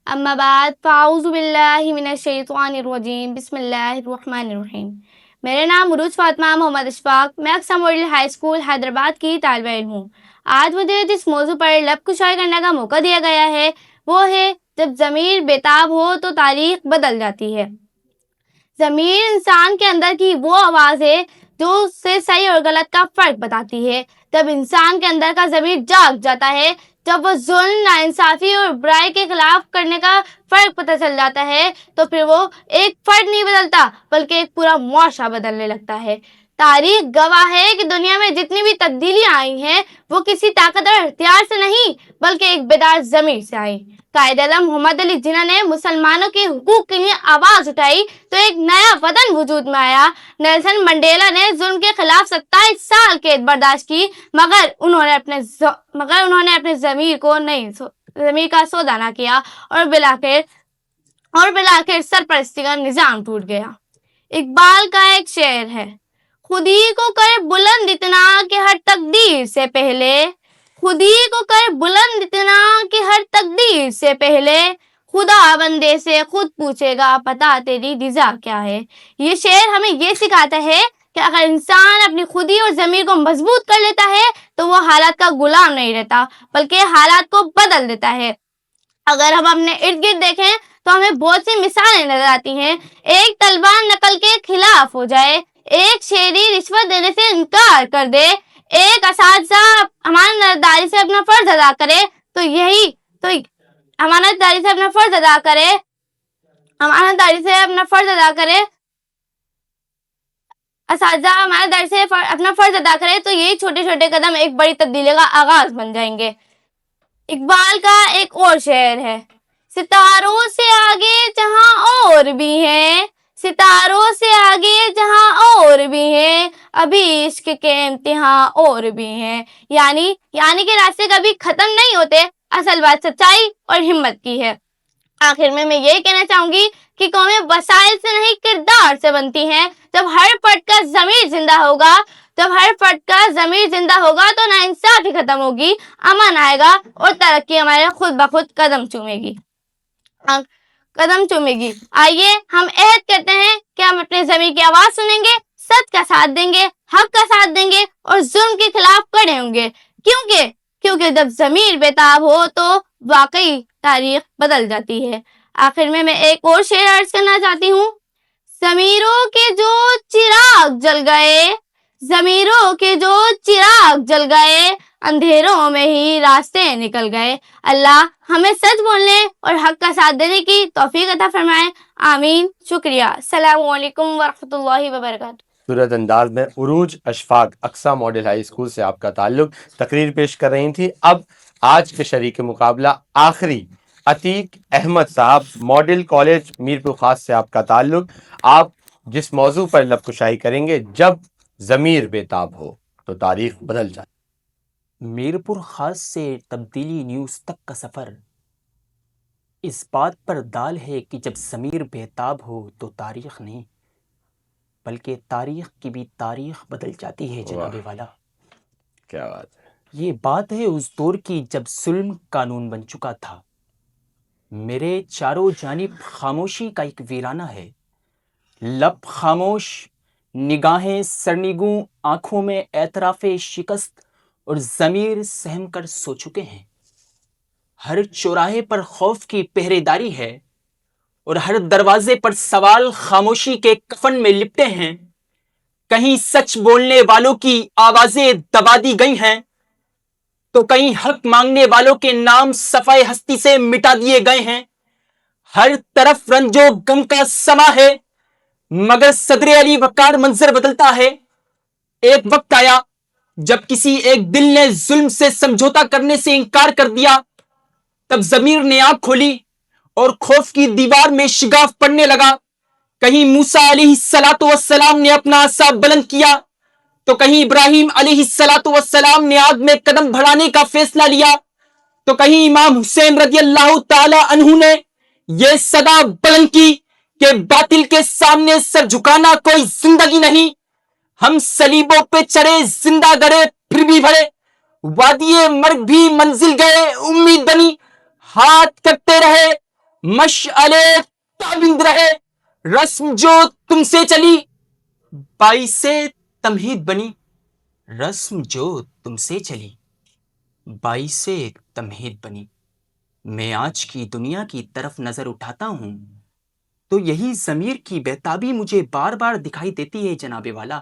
اما بعد فاعوذ باللہ من الشیطان الرجیم بسم اللہ الرحمن الرحیم. میرا نام عروج فاطمہ محمد اشفاق، میں اقصی ماڈل ہائی اسکول حیدرآباد کی طالبہ علم ہوں. آج مجھے جس موضوع پر لب کشائی کرنے کا موقع دیا گیا ہے وہ ہے جب ضمیر بےتاب ہو تو تاریخ بدل جاتی ہے. ضمیر انسان کے اندر کی وہ آواز ہے جو اس سے صحیح اور غلط کا فرق بتاتی ہے. جب انسان کے اندر کا ضمیر جاگ جاتا ہے جب وہ ظلم، ناانصافی اور برائی کے خلاف کرنے کا فرق پتہ چل جاتا ہے تو پھر وہ ایک فرد نہیں بدلتا بلکہ ایک پورا معاشرہ بدلنے لگتا ہے۔ تاریخ گواہ ہے کہ دنیا میں جتنی بھی تبدیلیاں آئی ہیں وہ کسی طاقتور اختیار سے نہیں بلکہ ایک بیدار ضمیر سے آئی۔ قائد اعظم محمد علی جناح نے مسلمانوں کے حقوق کے لیے آواز اٹھائی تو ایک نیا وطن وجود میں آیا۔ نیلسن منڈیلا نے ظلم کے خلاف 27 سال قید برداشت کی مگر انہوں نے اپنے ضمیر کا سودا نہ کیا اور بلاخر سرپرستی کا نظام ٹوٹ گیا۔ اقبال کا ایک شعر ہے، خود ہی کو کر بلند اتنا کہ ہر تقدیر سے پہلے، خود ہی کو کر بلند اتنا کہ ہر تقدیر سے پہلے، خدا بندے سے خود پوچھے گا پتا تیری رضا کیا ہے۔ یہ شعر ہمیں یہ سکھاتا ہے کہ اگر انسان اپنی خودی اور ضمیر کو مضبوط کر لیتا ہے تو وہ حالات کا غلام نہیں رہتا بلکہ حالات کو بدل دیتا ہے۔ اگر ہم اپنے ارد گرد دیکھیں تو ہمیں بہت سی مثالیں نظر آتی ہیں۔ ایک طلبہ نقل کے خلاف ہو جائے، ایک شہری رشوت دینے سے انکار کر دے، ایک اساتذہ امانتداری سے اپنا فرض ادا کرے تو یہی چھوٹے چھوٹے قدم ایک بڑی تبدیلی کا آغاز بن جائیں گے۔ اقبال کا ایک اور شعر ہے، ستاروں سے آگے جہاں اور بھی ہیں، ستاروں سے آگے جہاں اور بھی ہیں، ابھی عشق کے امتحان اور بھی ہیں۔ یعنی کہ راستے کبھی ختم نہیں ہوتے، اصل بات سچائی اور ہمت کی ہے۔ آخر میں یہ کہنا چاہوں گی کہ قومیں وسائل سے نہیں کردار سے بنتی ہیں۔ جب ہر فرد کا ضمیر زندہ ہوگا تو ناانصافی ختم ہوگی، امن آئے گا اور ترقی ہمارے خود بخود قدم چومے گی۔ آئیے ہم عہد کرتے ہیں کہ ہم اپنے ضمیر کی آواز سنیں گے، سچ کا ساتھ دیں گے، حق کا ساتھ دیں گے اور ظلم کے خلاف کھڑے ہوں گے، کیونکہ جب ضمیر بیتاب ہو تو واقعی تاریخ بدل جاتی ہے۔ آخر میں ایک اور شعر عرض کرنا چاہتی ہوں، ضمیروں کے جو چراغ جل گئے، اندھیروں میں ہی راستے نکل گئے۔ اللہ ہمیں سچ بولنے اور حق کا ساتھ دینے کی توفیق عطا فرمائے، آمین۔ شکریہ۔ السلام علیکم ورحمۃ اللہ وبرکاتہ۔ صورت انداز میں عروج اشفاق اقصی ماڈل ہائی اسکول سے آپ کا تعلق، تقریر پیش کر رہی تھی۔ اب آج کے شریک مقابلہ آخری عتیق احمد صاحب، ماڈل کالج میرپور خاص سے آپ کا تعلق۔ آپ جس موضوع پر لب کشائی کریں گے، جب ضمیر بیتاب ہو تو تاریخ بدل جائے۔ میرپور خاص سے تبدیلی نیوز تک کا سفر اس بات پر دال ہے کہ جب ضمیر بیتاب ہو تو تاریخ نہیں بلکہ تاریخ کی بھی تاریخ بدل جاتی ہے جناب والا۔ کیا بات ہے! یہ بات ہے اس دور کی جب ظلم قانون بن چکا تھا۔ میرے چاروں جانب خاموشی کا ایک ویرانہ ہے، لب خاموش، نگاہیں سرنگوں، آنکھوں میں اعتراف شکست اور ضمیر سہم کر سو چکے ہیں۔ ہر چوراہے پر خوف کی پہرے داری ہے اور ہر دروازے پر سوال خاموشی کے کفن میں لپٹے ہیں۔ کہیں سچ بولنے والوں کی آوازیں دبا دی گئی ہیں تو کہیں حق مانگنے والوں کے نام صفحہ ہستی سے مٹا دیے گئے ہیں۔ ہر طرف رنج و غم کا سما ہے مگر صدر علی وقار منظر بدلتا ہے۔ ایک وقت آیا جب کسی ایک دل نے ظلم سے سمجھوتا کرنے سے انکار کر دیا، تب ضمیر نے آنکھ کھولی اور خوف کی دیوار میں شگاف پڑنے لگا۔ کہیں موسیٰ علیہ السلام نے اپنا عصا بلند کیا تو کہیں ابراہیم علیہ السلام نے آگ میں قدم بڑھانے کا فیصلہ لیا، تو کہیں امام حسین رضی اللہ تعالی عنہ نے یہ صدا بلند کی کہ باطل کے سامنے سر جھکانا کوئی زندگی نہیں۔ ہم صلیبوں پہ چڑھے، زندہ گڑے پھر بھی بھرے، وادی مرگ بھی منزل گئے، امید بنی، ہاتھ کرتے رہے، مشعلے تابند رہے، رسم جو تم سے چلی باعث تمہید بنی، رسم جو تم سے چلی باعث تمہید بنی۔ میں آج کی دنیا کی طرف نظر اٹھاتا ہوں تو یہی ضمیر کی بیتابی مجھے بار بار دکھائی دیتی ہے جناب والا۔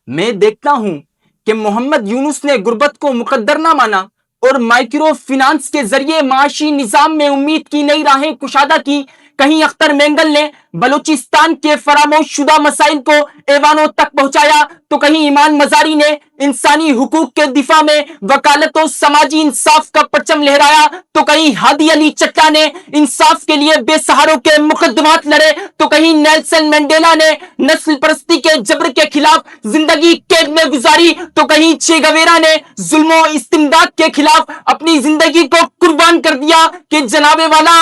میں دیکھتا ہوں کہ محمد یونس نے غربت کو مقدر نہ مانا، اور مائکرو فنانس کے ذریعے معاشی نظام میں امید کی نئی راہیں کشادہ کی. کہیں اختر مینگل نے بلوچستان کے فراموش شدہ مسائل کو ایوانوں تک پہنچایا تو کہیں ایمان مزاری نے انسانی حقوق کے دفاع میں وکالت و سماجی انصاف کا پرچم لہرایا تو کہیں ہادی علی چٹا نے انصاف کے لیے بے سہاروں کے مقدمات لڑے تو کہیں نیلسن منڈیلا نے نسل پرستی کے جبر کے خلاف زندگی قید میں گزاری تو کہیں چے گویرا نے ظلم و استمداد کے خلاف اپنی زندگی کو قربان کر دیا کہ جناب والا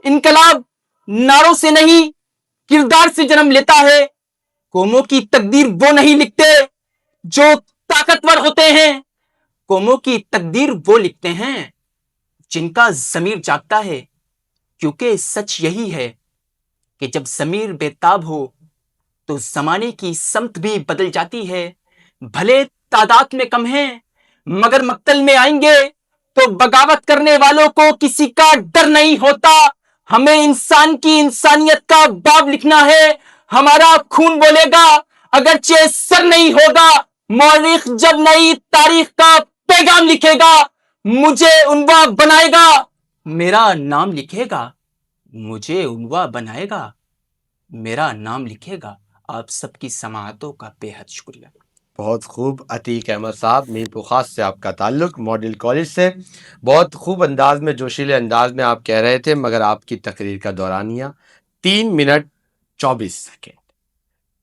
انقلاب نعروں سے نہیں کردار سے جنم لیتا ہے. قوموں کی تقدیر وہ نہیں لکھتے جو طاقتور ہوتے ہیں, قوموں کی تقدیر وہ لکھتے ہیں جن کا ضمیر جاگتا ہے, کیونکہ سچ یہی ہے کہ جب ضمیر بےتاب ہو تو زمانے کی سمت بھی بدل جاتی ہے. بھلے تعداد میں کم ہیں مگر مقتل میں آئیں گے تو بغاوت کرنے والوں کو کسی کا ڈر نہیں ہوتا. ہمیں انسان کی انسانیت کا باب لکھنا ہے, ہمارا خون بولے گا اگرچہ سر نہیں ہوگا. مورخ جب نئی تاریخ کا پیغام لکھے گا مجھے عنوان بنائے گا, میرا نام لکھے گا, مجھے عنوان بنائے گا, میرا نام لکھے گا. آپ سب کی سماعتوں کا بے حد شکریہ. بہت خوب. عتیق احمد صاحب, میر پرخاص سے آپ کا تعلق, ماڈل کالج سے. بہت خوب انداز میں, جوشیلے انداز میں آپ کہہ رہے تھے, مگر آپ کی تقریر کا دورانیہ 3 منٹ 24 سیکنڈ.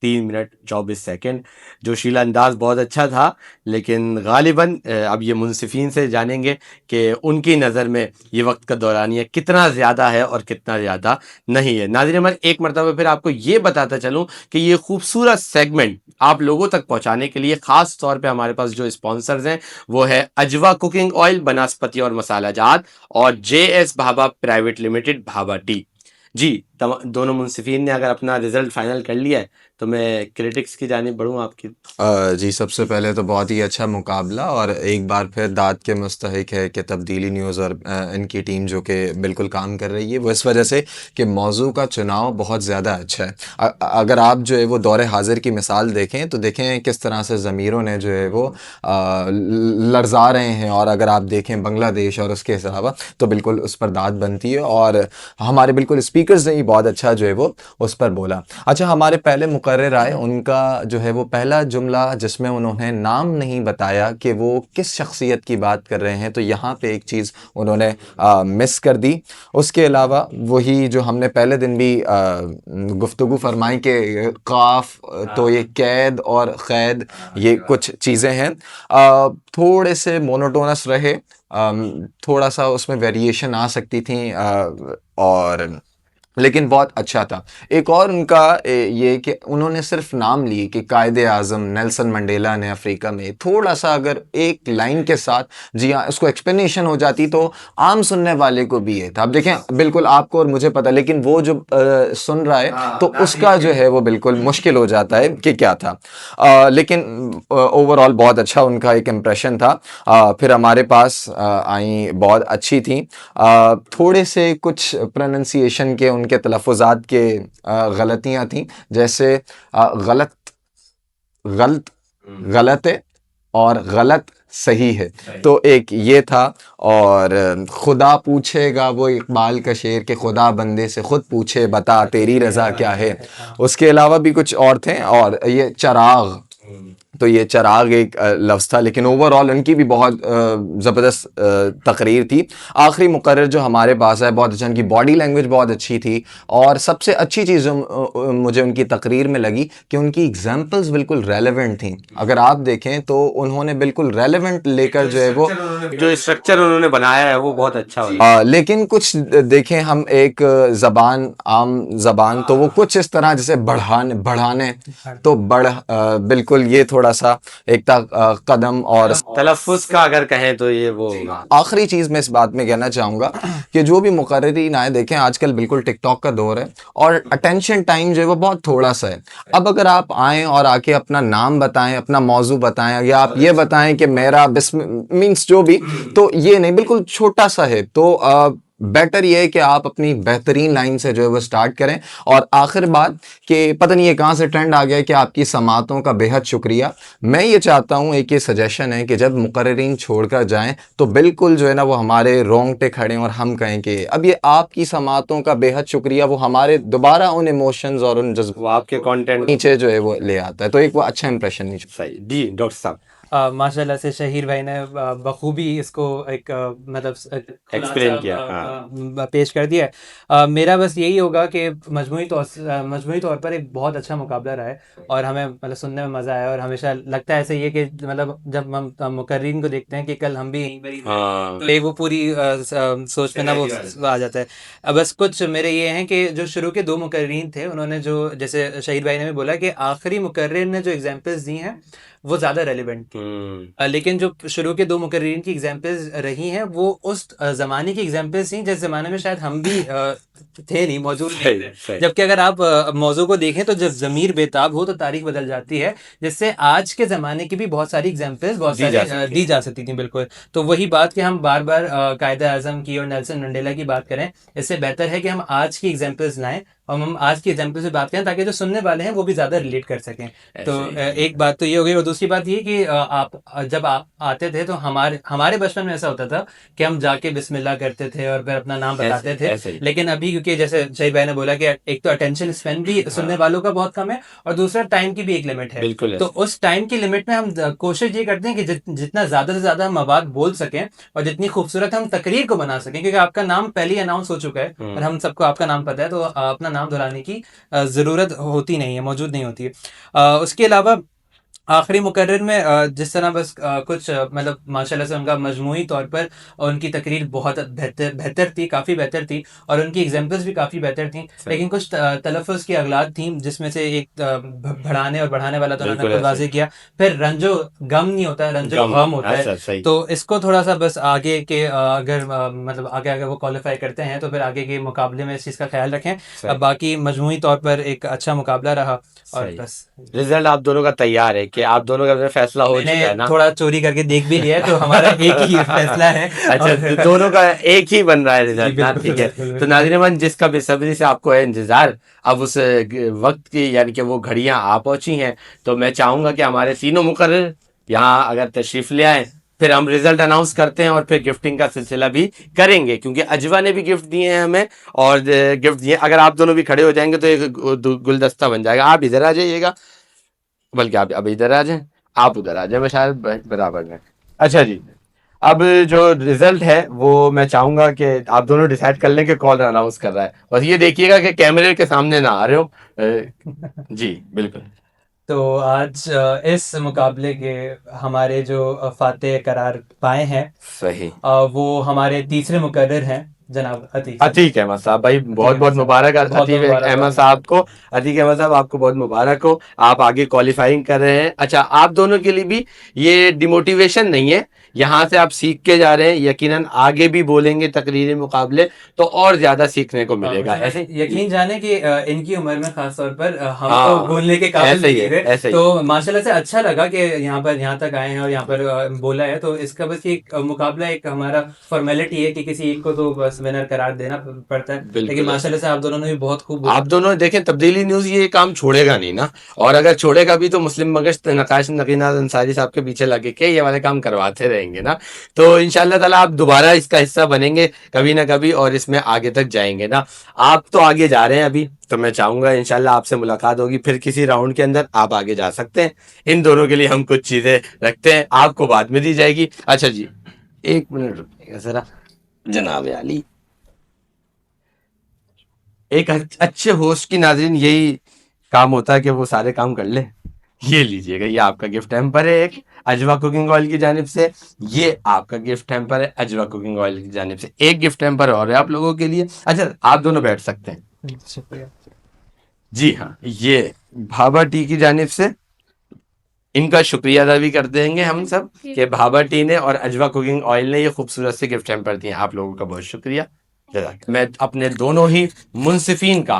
3 minute 24 second. جوشیلا انداز بہت اچھا تھا, لیکن غالباً اب یہ منصفین سے جانیں گے کہ ان کی نظر میں یہ وقت کا دورانیہ کتنا زیادہ ہے اور کتنا زیادہ نہیں ہے. ناظرین میں ایک مرتبہ پھر آپ کو یہ بتاتا چلوں کہ یہ خوبصورت سیگمنٹ آپ لوگوں تک پہنچانے کے لیے خاص طور پہ ہمارے پاس جو اسپانسرز ہیں وہ ہے اجوا کوکنگ آئل, بناسپتی اور مسالہ جات, اور J S Bhabha private limited Bhabha tea. جی دونوں منصفین نے اگر اپنا رزلٹ فائنل کر لیا ہے تو میں کریٹکس کی جانب بڑھوں آپ کی. جی سب سے پہلے تو بہت ہی اچھا مقابلہ, اور ایک بار پھر داد کے مستحق ہے کہ تبدیلی نیوز اور ان کی ٹیم جو کہ بالکل کام کر رہی ہے, وہ اس وجہ سے کہ موضوع کا چناؤ بہت زیادہ اچھا ہے. اگر آپ جو ہے وہ دور حاضر کی مثال دیکھیں تو دیکھیں کس طرح سے ضمیروں نے جو ہے وہ لرزا رہے ہیں, اور اگر آپ دیکھیں بنگلہ دیش اور اس کے علاوہ تو بالکل اس پر داد بنتی ہے, اور ہمارے بالکل اسپیکرز نے بہت اچھا جو ہے وہ اس پر بولا. اچھا, ہمارے پہلے مقرر آئے, ان کا جو ہے وہ پہلا جملہ جس میں انہوں نے نام نہیں بتایا کہ وہ کس شخصیت کی بات کر رہے ہیں, تو یہاں پہ ایک چیز انہوں نے مس کر دی. اس کے علاوہ وہی جو ہم نے پہلے دن بھی گفتگو فرمائی کہ قاف تو یہ قید اور قید یہ کچھ چیزیں ہیں, تھوڑے سے مونوٹونس رہے, تھوڑا سا اس میں ویریشن آ سکتی تھیں, اور لیکن بہت اچھا تھا. ایک اور ان کا یہ کہ انہوں نے صرف نام لی کہ قائد اعظم نیلسن منڈیلا نے افریقہ میں, تھوڑا سا اگر ایک لائن کے ساتھ جی ہاں اس کو ایکسپلینیشن ہو جاتی تو عام سننے والے کو بھی یہ تھا. اب دیکھیں بالکل آپ کو اور مجھے پتہ, لیکن وہ جو سن رہا ہے تو اس کا جو ہے وہ بالکل مشکل ہو جاتا ہے کہ کیا تھا. لیکن اوور آل بہت اچھا ان کا ایک امپریشن تھا. پھر ہمارے پاس آئیں بہت اچھی تھیں, تھوڑے سے کچھ پروننسیشن کے ان کے تلفظات کے غلطیاں تھیں, جیسے غلط ہے اور غلط صحیح ہے, تو ایک یہ تھا. اور خدا پوچھے گا, وہ اقبال کا شعر کہ خدا بندے سے خود پوچھے بتا تیری رضا کیا ہے. اس کے علاوہ بھی کچھ اور تھے, اور یہ چراغ, تو یہ چراغ ایک لفظ تھا, لیکن اوور آل ان کی بھی بہت زبردست تقریر تھی. آخری مقرر جو ہمارے پاس ہے بہت اچھا, ان کی باڈی لینگویج بہت اچھی تھی, اور سب سے اچھی چیز مجھے ان کی تقریر میں لگی کہ ان کی ایگزامپلز بالکل ریلیونٹ تھیں. اگر آپ دیکھیں تو انہوں نے بالکل ریلیونٹ لے کر جو ہے وہ جو اسٹرکچر انہوں نے بنایا ہے وہ بہت اچھا ہو. لیکن کچھ دیکھیں ہم ایک زبان, عام زبان, تو وہ کچھ اس طرح جیسے بڑھانے تو بالکل یہ تھوڑا سا ایک قدم, اور تلفظ کا اگر کہیں تو یہ وہ. آخری چیز میں اس بات میں کہنا چاہوں گا کہ جو بھی مقررین آئے, دیکھیں آج کل بالکل ٹک ٹاک کا دور ہے اور اٹینشن ٹائم جو ہے وہ بہت تھوڑا سا ہے. اب اگر آپ آئیں اور آ کے اپنا نام بتائیں, اپنا موضوع بتائیں, یا آپ یہ بتائیں کہ میرا مینس جو بھی, تو یہ نہیں, بالکل چھوٹا سا ہے. تو بیٹر یہ ہے کہ آپ اپنی بہترین لائن سے جو ہے وہ سٹارٹ کریں. اور آخر بات کہ پتہ نہیں یہ کہاں سے ٹرینڈ آ گیا ہے کہ آپ کی سماعتوں کا بے حد شکریہ. میں یہ چاہتا ہوں، ایک یہ سجیشن ہے کہ جب مقررین چھوڑ کر جائیں تو بالکل جو ہے نا وہ ہمارے رونگٹے کھڑے اور ہم کہیں کہ اب یہ آپ کی سماعتوں کا بے حد شکریہ، وہ ہمارے دوبارہ ان ایموشنز اور ان جذبات وہ آپ کے کانٹینٹ نیچے جو ہے وہ لے آتا ہے، تو ایک وہ اچھا امپریشن نیچے. صحیح. جی ڈاکٹر صاحب ماشاء اللہ سے شہیر بھائی نے بخوبی اس کو ایک مطلب ایکسپلین کیا. پیش کر دیا ہے. میرا بس یہی ہوگا کہ مجموعی طور پر ایک بہت اچھا مقابلہ رہا ہے اور ہمیں مطلب سننے میں مزہ آیا، اور ہمیشہ لگتا ہے ایسے یہ کہ مطلب جب ہم مقررین کو دیکھتے ہیں کہ کل ہم بھی یہیں پر ہی ہیں، تو ایک وہ پوری سوچ میں نا وہ آ جاتا ہے. بس کچھ میرے یہ ہیں کہ جو شروع کے 2 مقررین تھے، انہوں نے جو جیسے شہید بھائی نے بھی بولا کہ آخری مقرر نے جو ایگزامپلس دی ہیں وہ زیادہ ریلیونٹ تھی، لیکن جو شروع کے 2 مقررین کی ایگزامپلز رہی ہیں وہ اس زمانے کی ایگزامپلز تھیں جس زمانے میں شاید ہم بھی تھے نہیں، موجود نہیں تھے. جبکہ اگر آپ موضوع کو دیکھیں تو جب ضمیر بےتاب ہو تو تاریخ بدل جاتی ہے، جس سے آج کے زمانے کی بھی بہت ساری ایگزامپلز بہت ساری دی جا سکتی تھیں. بالکل. تو وہی بات کہ ہم بار بار قائد اعظم کی اور نیلسن منڈیلا کی بات کریں، اس سے بہتر ہے کہ ہم آج کی ایگزامپلز لائیں اور ہم آج کی ایگزامپل سے بات کریں تاکہ جو سننے والے ہیں وہ بھی زیادہ ریلیٹ کر سکیں. تو ایک بات تو یہ ہو گئی، اور دوسری بات یہ کہ آپ جب آپ آتے تھے تو ہمارے بچپن میں ایسا ہوتا تھا کہ ہم جا کے بسم اللہ کرتے تھے اور پھر اپنا نام بتاتے تھے. لیکن ابھی کیونکہ جیسے شہید بھائی نے بولا کہ ایک تو اٹینشن اسپین بھی سننے والوں کا بہت کم ہے، اور دوسرا ٹائم کی بھی ایک لمٹ ہے. تو اس ٹائم کی لمٹ میں ہم کوشش یہ کرتے ہیں کہ جتنا زیادہ سے زیادہ ہم مواد بول سکیں اور جتنی خوبصورت ہم تقریر کو بنا سکیں، کیونکہ آپ کا نام پہلے ہی اناؤنس ہو چکا ہے اور ہم سب کو آپ کا نام پتہ ہے، تو اپنا نام دہرانے کی ضرورت ہوتی نہیں ہے، موجود نہیں ہوتی ہے. اس کے علاوہ آخری مقرر میں جس طرح بس کچھ مطلب ماشاء اللہ سے ان کا مجموعی طور پر ان کی تقریر بہت بہتر تھی، کافی بہتر تھی، اور ان کی ایگزامپلس بھی کافی بہتر تھیں. لیکن کچھ تلفظ کی اغلاط تھیں، جس میں سے ایک بڑھانے اور بڑھانے والا تو انہوں نے خود واضح کیا. پھر رنج و غم نہیں ہوتا ہے، رنج و غم ہوتا ہے. تو اس کو تھوڑا سا بس آگے کے اگر مطلب آگے وہ کوالیفائی کرتے ہیں تو پھر آگے کے مقابلے میں اس چیز کا خیال رکھیں. باقی مجموعی طور پر ایک اچھا مقابلہ رہا، اور بس رزلٹ آپ دونوں کا تیار ہے کہ آپ دونوں کا فیصلہ ہو چکا ہے نا؟ تھوڑا چوری کر کے دیکھ بھی لیا ہے تو ہمارا ایک ہی فیصلہ ہے. اچھا دونوں کا ایک ہی بن رہا ہے رزلٹ. ٹھیک ہے. تو ناظرین جس کا بے صبری سے آپ کو ہے انتظار، اب اس وقت کی یعنی کہ وہ گھڑیاں آ پہنچی ہیں، تو میں چاہوں گا کہ ہمارے تینوں مقرر یہاں اگر تشریف لے آئیں، پھر ہم رزلٹ اناؤنس کرتے ہیں اور پھر گفٹنگ کا سلسلہ بھی کریں گے، کیونکہ اجوا نے بھی گفٹ دیے ہیں ہمیں اور گفٹ دیے. اگر آپ دونوں بھی کھڑے ہو جائیں گے تو ایک گلدستہ بن جائے گا. آپ ادھر آ جائیے گا، بلکہ آپ اب ادھر آ جائیں، آپ ادھر آ جائیں، میں شاید برابر میں. اچھا جی، اب جو رزلٹ ہے وہ میں چاہوں گا کہ آپ دونوں ڈیسائیڈ کر لیں کہ کون اناؤنس کر رہا ہے. بس یہ دیکھیے گا کہ کیمرے کے سامنے نہ آ رہے ہو. جی بالکل. تو آج اس مقابلے کے ہمارے جو فاتح قرار پائے ہیں، صحیح، وہ ہمارے تیسرے مقرر ہیں جناب عتیق احمد صاحب. بھائی بہت بہت مبارک عتیق احمد صاحب کو. عتیق احمد صاحب آپ کو بہت مبارک ہو، آپ آگے کوالیفائنگ کر رہے ہیں. اچھا آپ دونوں کے لیے بھی یہ ڈیموٹیویشن نہیں ہے، یہاں سے آپ سیکھ کے جا رہے ہیں، یقیناً آگے بھی بولیں گے تقریری مقابلے تو اور زیادہ سیکھنے کو ملے گا. ایسے یقین جانے کہ ان کی عمر میں خاص طور پر ہم کو بولنے کے قابل ہے، تو ماشاءاللہ سے اچھا لگا کہ یہاں تک آئے ہیں اور یہاں پر بولا ہے. تو اس کا بس ایک مقابلہ ایک ہمارا فارمیلٹی ہے کہ کسی ایک کو تو بس ونر قرار دینا پڑتا ہے. لیکن ماشاءاللہ سے آپ دونوں نے بھی بہت خوب، آپ دونوں دیکھیں تبدیلی نیوز یہ کام چھوڑے گا نہیں نا، اور اگر چھوڑے گا بھی تو مسلم مگش نقاش نقینات انصاری صاحب کے پیچھے لگے کے یہ والے کام کرواتے رہیں گے نا. تو انشاءاللہ تعالیٰ آپ دوبارہ اس کا حصہ بنیں گے کبھی نہ کبھی اور اس میں آگے تک جائیں گے نا. آپ تو آگے جا رہے ہیں ابھی، تو میں چاہوں گا انشاءاللہ آپ سے ملاقات ہوگی پھر کسی راؤنڈ کے اندر، آپ آگے جا سکتے ہیں. ان دونوں کے لیے ہم کچھ چیزیں رکھتے ہیں، آپ کو بعد میں دی جائے گی. اچھا جی ایک منٹ رکیے گا ذرا جناب علی. ایک اچھے ہوسٹ کی ناظرین یہی کام ہوتا ہے کہ وہ سارے کام کر لے. یہ لیجئے گا، یہ آپ کا گفٹ ہیمپر ہے ایک اجوا کوکنگ آئل کی جانب سے. یہ آپ کا گفٹ ہیمپر ہے اجوا کوکنگ آئل کی جانب سے. ایک گفٹ ہیمپر اور ہے آپ لوگوں کے لیے. اچھا آپ دونوں بیٹھ سکتے ہیں. شکریہ. جی ہاں، یہ بھابا ٹی کی جانب سے ان کا شکریہ ادا بھی کر دیں گے ہم سب کہ بھابا ٹی نے اور اجوا کوکنگ آئل نے یہ خوبصورت سے گفٹ ہیمپر دیے. آپ لوگوں کا بہت شکریہ. میں اپنے دونوں ہی منصفین کا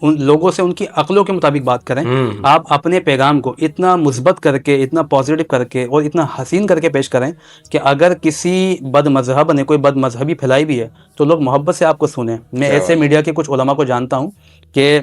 ان لوگوں سے ان کی عقلوں کے مطابق بات کریں. آپ اپنے پیغام کو اتنا مثبت کر کے، اتنا پازیٹیو کر کے اور اتنا حسین کر کے پیش کریں کہ اگر کسی بد مذہب نے کوئی بد مذہبی پھیلائی بھی ہے تو لوگ محبت سے آپ کو سنیں. میں ایسے میڈیا کے کچھ علماء کو جانتا ہوں کہ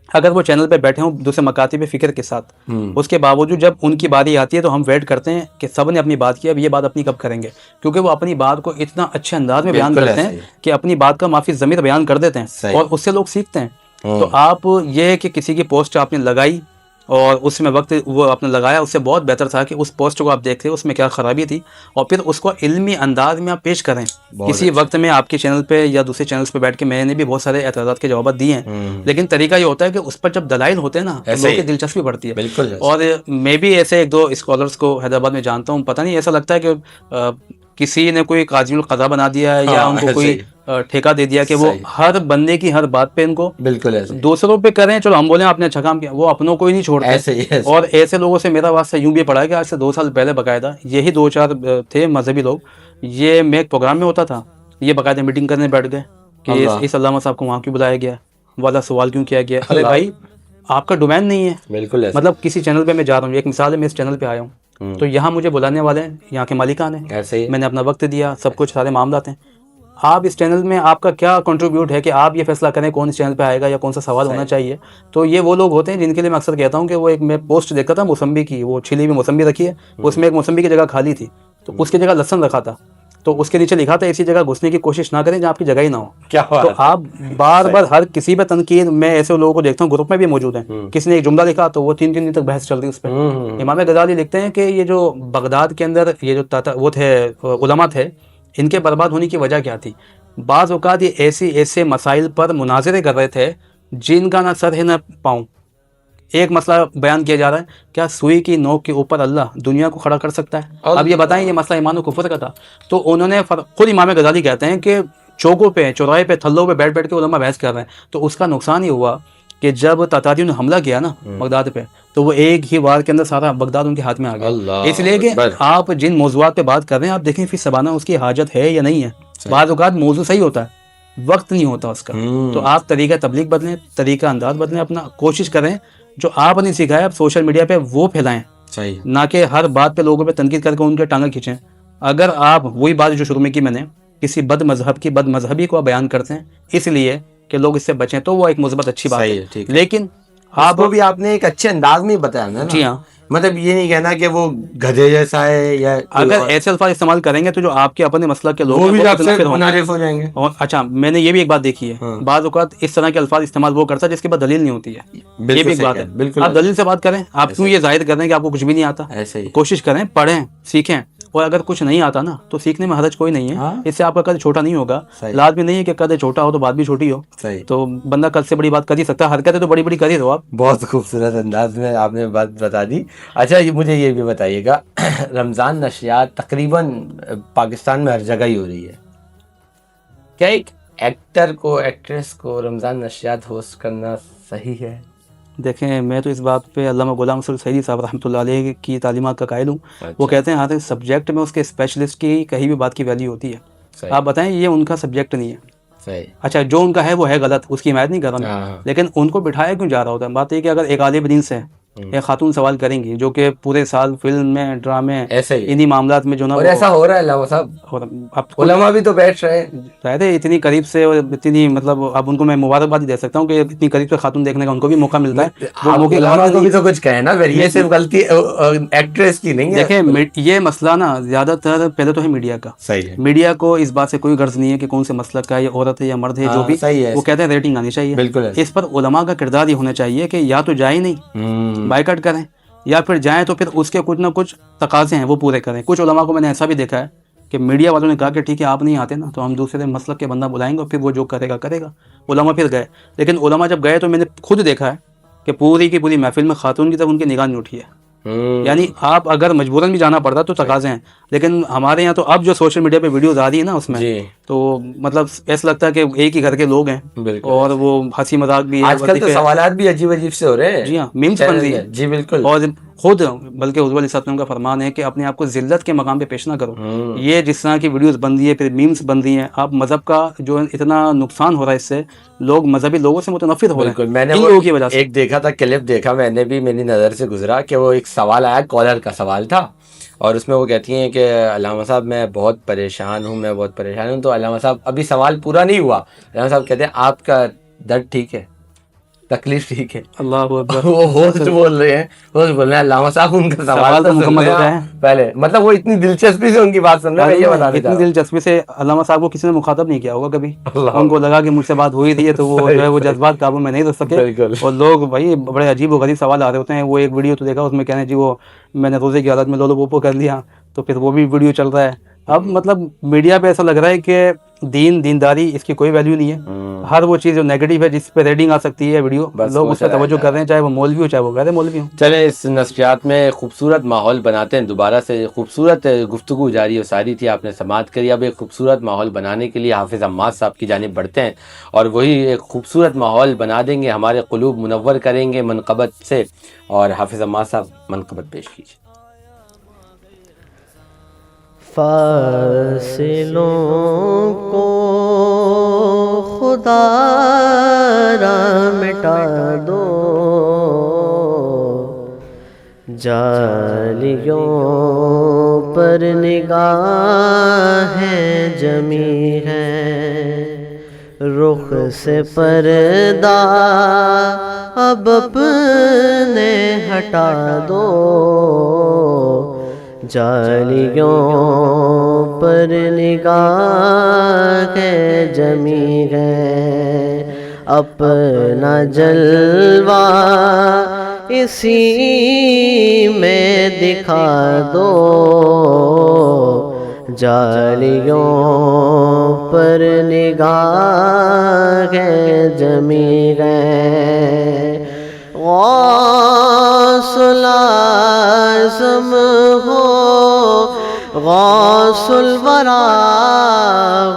اگر وہ چینل پہ بیٹھے ہوں دوسرے مکاتب فکر کے ساتھ، اس کے باوجود جب ان کی باری آتی ہے تو ہم ویٹ کرتے ہیں کہ سب نے اپنی بات کی، اب یہ بات اپنی کب کریں گے، کیونکہ وہ اپنی بات کو اتنا اچھے انداز میں بیان کرتے ہیں کہ اپنی بات کا معافی ضمیر بیان کر دیتے ہیں اور اس سے لوگ سیکھتے ہیں. تو آپ یہ ہے کہ کسی کی پوسٹ آپ نے لگائی اور اس میں وقت وہ آپ نے لگایا، اس سے بہت بہتر تھا کہ اس پوسٹ کو آپ دیکھتے اس میں کیا خرابی تھی اور پھر اس کو علمی انداز میں آپ پیش کریں. کسی وقت میں آپ کے چینل پہ یا دوسرے چینلز پہ بیٹھ کے میں نے بھی بہت سارے اعتراضات کے جوابات دیے ہیں، لیکن طریقہ یہ ہوتا ہے کہ اس پر جب دلائل ہوتے ہیں نا تو لوگوں کی دلچسپی بڑھتی ہے. اور میں بھی ایسے ایک دو اسکالرس کو حیدرآباد میں جانتا ہوں، پتہ نہیں ایسا لگتا ہے کہ کسی نے کوئی قاضی القضا بنا دیا ہے یا ان کو کوئی ٹھیکہ دے دیا کہ وہ ہر بندے کی ہر بات پہ ان کو بالکل ایسے دوسروں پہ کریں. چلو ہم بولیں آپ نے اچھا کام کیا، وہ اپنوں کو ہی نہیں چھوڑتے. اور ایسے لوگوں سے میرا واسطہ یوں بھی پڑا ہے کہ آج سے 2 سال پہلے باقاعدہ یہی 2-4 تھے مذہبی لوگ، یہ میں ایک پروگرام میں ہوتا تھا، یہ باقاعدہ میٹنگ کرنے بیٹھ گئے کہ اس علامہ صاحب کو وہاں کیوں بلایا گیا، والا سوال کیوں کیا گیا. ارے بھائی آپ کا ڈومین نہیں ہے. بالکل مطلب کسی چینل پہ میں جا رہا ہوں، ایک مثال ہے میں اس چینل پہ آیا ہوں تو یہاں مجھے بلانے والے ہیں یہاں کے مالکان ہیں، ایسے ہی میں نے اپنا وقت دیا، سب کچھ سارے معاملات ہیں. آپ اس چینل میں آپ کا کیا کنٹریبیوٹ ہے کہ آپ یہ فیصلہ کریں کون اس چینل پہ آئے گا یا کون سا سوال ہونا چاہیے. تو یہ وہ لوگ ہوتے ہیں جن کے لیے میں اکثر کہتا ہوں کہ وہ ایک میں پوسٹ دیکھا تھا موسمبی کی، وہ چھلی ہوئی موسمبی رکھی ہے، اس میں ایک موسمبی کی جگہ خالی تھی تو اس کی جگہ لہسن رکھا تھا، تو اس کے نیچے لکھا تھا ایسی جگہ گھسنے کی کوشش نہ کریں جہاں آپ کی جگہ ہی نہ ہو. تو آپ بار بار ہر کسی پہ تنقید، میں ایسے لوگوں کو دیکھتا ہوں گروپ میں بھی موجود ہیں، کسی نے ایک جملہ لکھا تو وہ 3 دن تک بحث چل رہی اس پہ. امام غزالی لکھتے ہیں کہ یہ جو بغداد کے اندر یہ جو وہ تھے علماء تھے، ان کے برباد ہونے کی وجہ کیا تھی؟ بعض اوقات یہ ایسے مسائل پر مناظرے کر رہے تھے جن کا نہ سر ہے نہ پاؤں. ایک مسئلہ بیان کیا جا رہا ہے، کیا سوئی کی نوک کے اوپر اللہ دنیا کو کھڑا کر سکتا ہے؟ اب یہ بتائیں، یہ مسئلہ ایمان و کفر کا تھا. تو انہوں نے خود امام غزالی کہتے ہیں کہ چوکوں پہ، چوراہے پہ، تھلوں پہ بیٹھ کے علماء بحث کر رہے ہیں. تو اس کا نقصان یہ ہوا کہ جب تاتاریوں نے حملہ کیا نا بغداد پہ تو وہ ایک ہی وار کے اندر سارا بغداد ان کے ہاتھ میں آ گیا. اس لیے کہ آپ جن موضوعات پہ بات کر رہے ہیں آپ دیکھیں فی سبانہ اس کی حاجت ہے یا نہیں ہے. بعض اوقات موضوع صحیح ہوتا ہے، وقت نہیں ہوتا اس کا. تو آپ طریقہ تبلیغ بدلیں، طریقہ انداز بدلیں، اپنا کوشش کریں جو آپ نے سکھایا آپ سوشل میڈیا پہ وہ پھیلائیں، نہ کہ ہر بات پہ لوگوں پہ تنقید کر کے ان کے ٹانگیں کھینچیں. اگر آپ وہی بات جو شروع میں کی میں نے، کسی بد مذہب کی بد مذہبی کو آپ بیان کرتے ہیں اس لیے کہ لوگ اس سے بچیں تو وہ ایک مثبت اچھی بات ہے، لیکن آپ کو بھی آپ نے ایک اچھے انداز میں بتایا نا. جی ہاں، مطلب یہ نہیں کہنا کہ وہ گدھے جیسا ہے یا اگر ایسے الفاظ استعمال کریں گے تو جو آپ کے اپنے مسلک کے لوگ وہ بھی آپ سے ہیں منحرف ہو جائیں گے. اور اچھا میں نے یہ بھی ایک بات دیکھی ہے، بعض اوقات اس طرح کے الفاظ استعمال وہ کرتا ہے جس کے بعد دلیل نہیں ہوتی ہے. یہ بھی ایک بات ہے. آپ دلیل سے بات کریں، آپ کیوں یہ ظاہر کر رہے ہیں کہ آپ کو کچھ بھی نہیں آتا؟ کوشش کریں، پڑھیں، سیکھیں. اور اگر کچھ نہیں آتا نا تو سیکھنے میں حرج کوئی نہیں ہے، اس سے آپ کا قد چھوٹا نہیں ہوگا. لازمی نہیں ہے کہ قد چھوٹا ہو تو بات بھی چھوٹی ہو. تو بندہ قد سے بڑی بات کر ہی سکتا ہے، حرکتیں تو بڑی بڑی کر ہی دو آپ. بہت خوبصورت انداز میں آپ نے بات بتا دی. اچھا مجھے یہ بھی بتائیے گا، رمضان نشریات تقریباً پاکستان میں ہر جگہ ہی ہو رہی ہے، کیا ایک ایکٹر کو، ایکٹریس کو رمضان نشریات ہوسٹ کرنا صحیح ہے؟ دیکھیں میں تو اس بات پہ علامہ غلام رسول سعیدی صاحب رحمۃ اللہ علیہ کی تعلیمات کا قائل ہوں. وہ کہتے ہیں ہر سبجیکٹ میں اس کے اسپیشلسٹ کی کہیں بھی بات کی ویلیو ہوتی ہے. آپ بتائیں یہ ان کا سبجیکٹ نہیں ہے. اچھا جو ان کا ہے وہ ہے غلط، اس کی حمایت نہیں کر رہا، لیکن ان کو بٹھایا کیوں جا رہا ہوتا ہے؟ بات یہ کہ اگر ایک عالم دین سے ایک خاتون سوال کریں گی جو کہ پورے سال فلم میں، ڈرامے، انہی معاملات میں جو نا، اور ایسا ہو رہا ہے علامہ صاحب، علماء بھی تو بیٹھ رہے ہیں. شاید اتنی قریب سے اور اتنی مطلب اب ان کو میں مبارکباد دے سکتا ہوں کہ اتنی قریب سے خاتون دیکھنے کا ان کو بھی موقع ملتا ہے. علماء کو بھی تو کچھ کہیں نا، یہ صرف غلطی ایکٹریس کی نہیں ہے. دیکھیں یہ مسئلہ نا زیادہ تر پہلے تو ہے میڈیا کا. صحیح ہے، میڈیا کو اس بات سے کوئی غرض نہیں ہے کہ کون سے مسلک کا ہے، یا عورت ہے یا مرد ہے، جو بھی وہ کہتے ہیں ریٹنگ آنی چاہیے. بالکل اس پر علماء کا کردار یہ ہونا چاہیے کہ یا تو جائیں نہیں، بائیکاٹ کریں، یا پھر جائیں تو پھر اس کے کچھ نہ کچھ تقاضے ہیں وہ پورے کریں. کچھ علماء کو میں نے ایسا بھی دیکھا ہے کہ میڈیا والوں نے کہا کہ ٹھیک ہے آپ نہیں آتے نا تو ہم دوسرے مسلک کے بندہ بلائیں گے اور پھر وہ جو کرے گا. علماء پھر گئے، لیکن علماء جب گئے تو میں نے خود دیکھا ہے کہ پوری کی پوری محفل میں خاتون کی طرف ان کی نگاہ نہیں اٹھی ہے. یعنی آپ اگر مجبوراً بھی جانا پڑتا تو تقاضے ہیں. لیکن ہمارے یہاں تو اب جو سوشل میڈیا پہ ویڈیوز آ رہی ہیں نا اس میں تو مطلب ایسا لگتا ہے کہ ایک ہی گھر کے لوگ ہیں، اور وہ ہنسی مذاق بھی ہے. آج کل تو سوالات بھی عجیب عجیب سے ہو رہے ہیں. جی ہاں، میمز بن رہی ہے. جی بالکل. اور خود بلکہ حضور علیہ السلام کا فرمان ہے کہ اپنے آپ کو ذلت کے مقام پہ پیش نہ کرو. یہ جس طرح کی ویڈیوز بن رہی ہے، پھر میمز بن رہی ہیں، آپ مذہب کا جو اتنا نقصان ہو رہا ہے اس سے، لوگ مذہبی لوگوں سے متنفر ہو رہے ہیں میں نے ان لوگوں کی وجہ سے. ایک دیکھا تھا کلپ دیکھا میں نے بھی، میری نظر سے گزرا کہ وہ ایک سوال آیا، کالر کا سوال تھا، اور اس میں وہ کہتی ہیں کہ علامہ صاحب میں بہت پریشان ہوں، میں بہت پریشان ہوں. تو علامہ صاحب ابھی سوال پورا نہیں ہوا، علامہ صاحب کہتے ہیں آپ کا درد ٹھیک ہے، تکلیف ٹھیک ہے. اللہ اکبر. وہ ہوسٹ بول رہے ہیں، ہوسٹ بول رہے ہیں علامہ صاحب ان کا سوال تو مکمل ہو گیا ہے پہلے. مطلب وہ اتنی دلچسپی سے ان کی بات سن رہے ہیں، یہ بتا اتنی دلچسپی سے علامہ صاحب کو کسی نے مخاطب نہیں کیا ہوگا کبھی. اللہ ان کو لگا کہ مجھ سے بات ہوئی تھی تو وہ جو ہے وہ جذبات قابو میں نہیں رکھ سکے. بالکل. اور لوگ بھائی بڑے عجیب و غریب سوال آ رہے ہوتے ہیں. وہ ایک ویڈیو تو دیکھا، اس میں کہنے جی وہ میں نے روزے کی حالت میں لولو پوپو کر لیا، تو پھر وہ بھی ویڈیو چل رہا ہے. اب مطلب میڈیا پہ ایسا لگ رہا ہے کہ دینداری اس کی کوئی ویلیو نہیں ہے. ہر وہ چیز جو نیگیٹو ہے، جس پہ ریڈنگ آ سکتی ہے ویڈیو، لوگ اس پہ توجہ کر رہے ہیں، چاہے وہ مولوی ہو چاہے وہ غیر مولوی ہو. چلیں اس نشریات میں خوبصورت ماحول بناتے ہیں. دوبارہ سے خوبصورت گفتگو جاری و ساری تھی، آپ نے سماعت کری. اب ایک خوبصورت ماحول بنانے کے لیے حافظ عماد صاحب کی جانب بڑھتے ہیں، اور وہی ایک خوبصورت ماحول بنا دیں گے، ہمارے قلوب منور کریں گے منقبت سے. اور حافظ عماد صاحب منقبت پیش کیجیے. فاصلوں کو خدا را مٹا دو، جالیوں پر نگاہیں جمی ہے، رخ سے پردہ اب اپنے ہٹا دو، جالیوں پر نگاہیں جمی ہے، اپنا جلوہ اسی میں دکھا دو، جالیوں پر نگاہیں جمی ہے. غوث العظم ہو، غوث الورا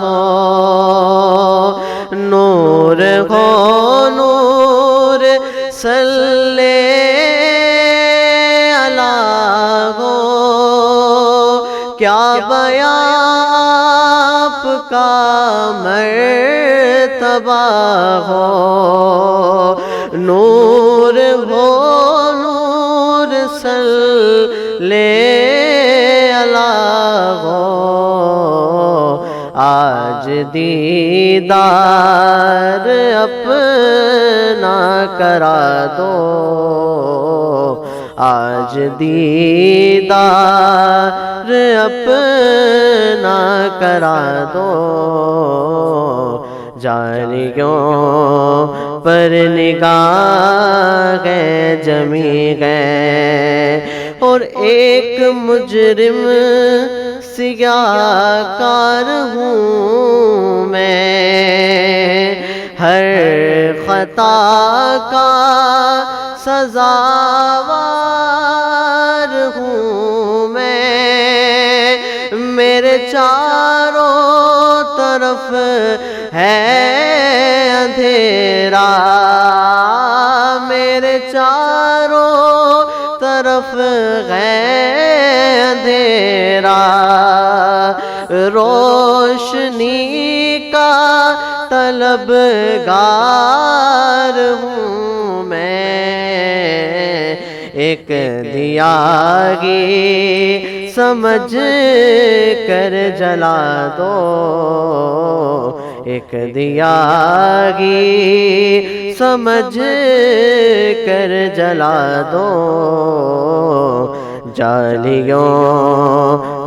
ہو، نور ہو نور صلی اللہ ہو، کیا بیان آپ کا مرتبہ ہو، نور ہو نور صلی اللہ ہو. آج دیدار اپنا کرا دو، آج دیدار اپنا کرا دو، جالیوں پر نگاہیں جمی گئے. اور ایک مجرم سیاہ کار ہوں میں، ہر خطا کا سزاوار ہوں میں، میرے چاروں طرف ہے اندھیرا، میرے چاروں طرف ہے اندھیرا، روشنی کا طلبگار ہوں میں، ایک دیا گی سمجھ کر جلا دو، ایک دیا گی سمجھ کر جلا دو، جالیوں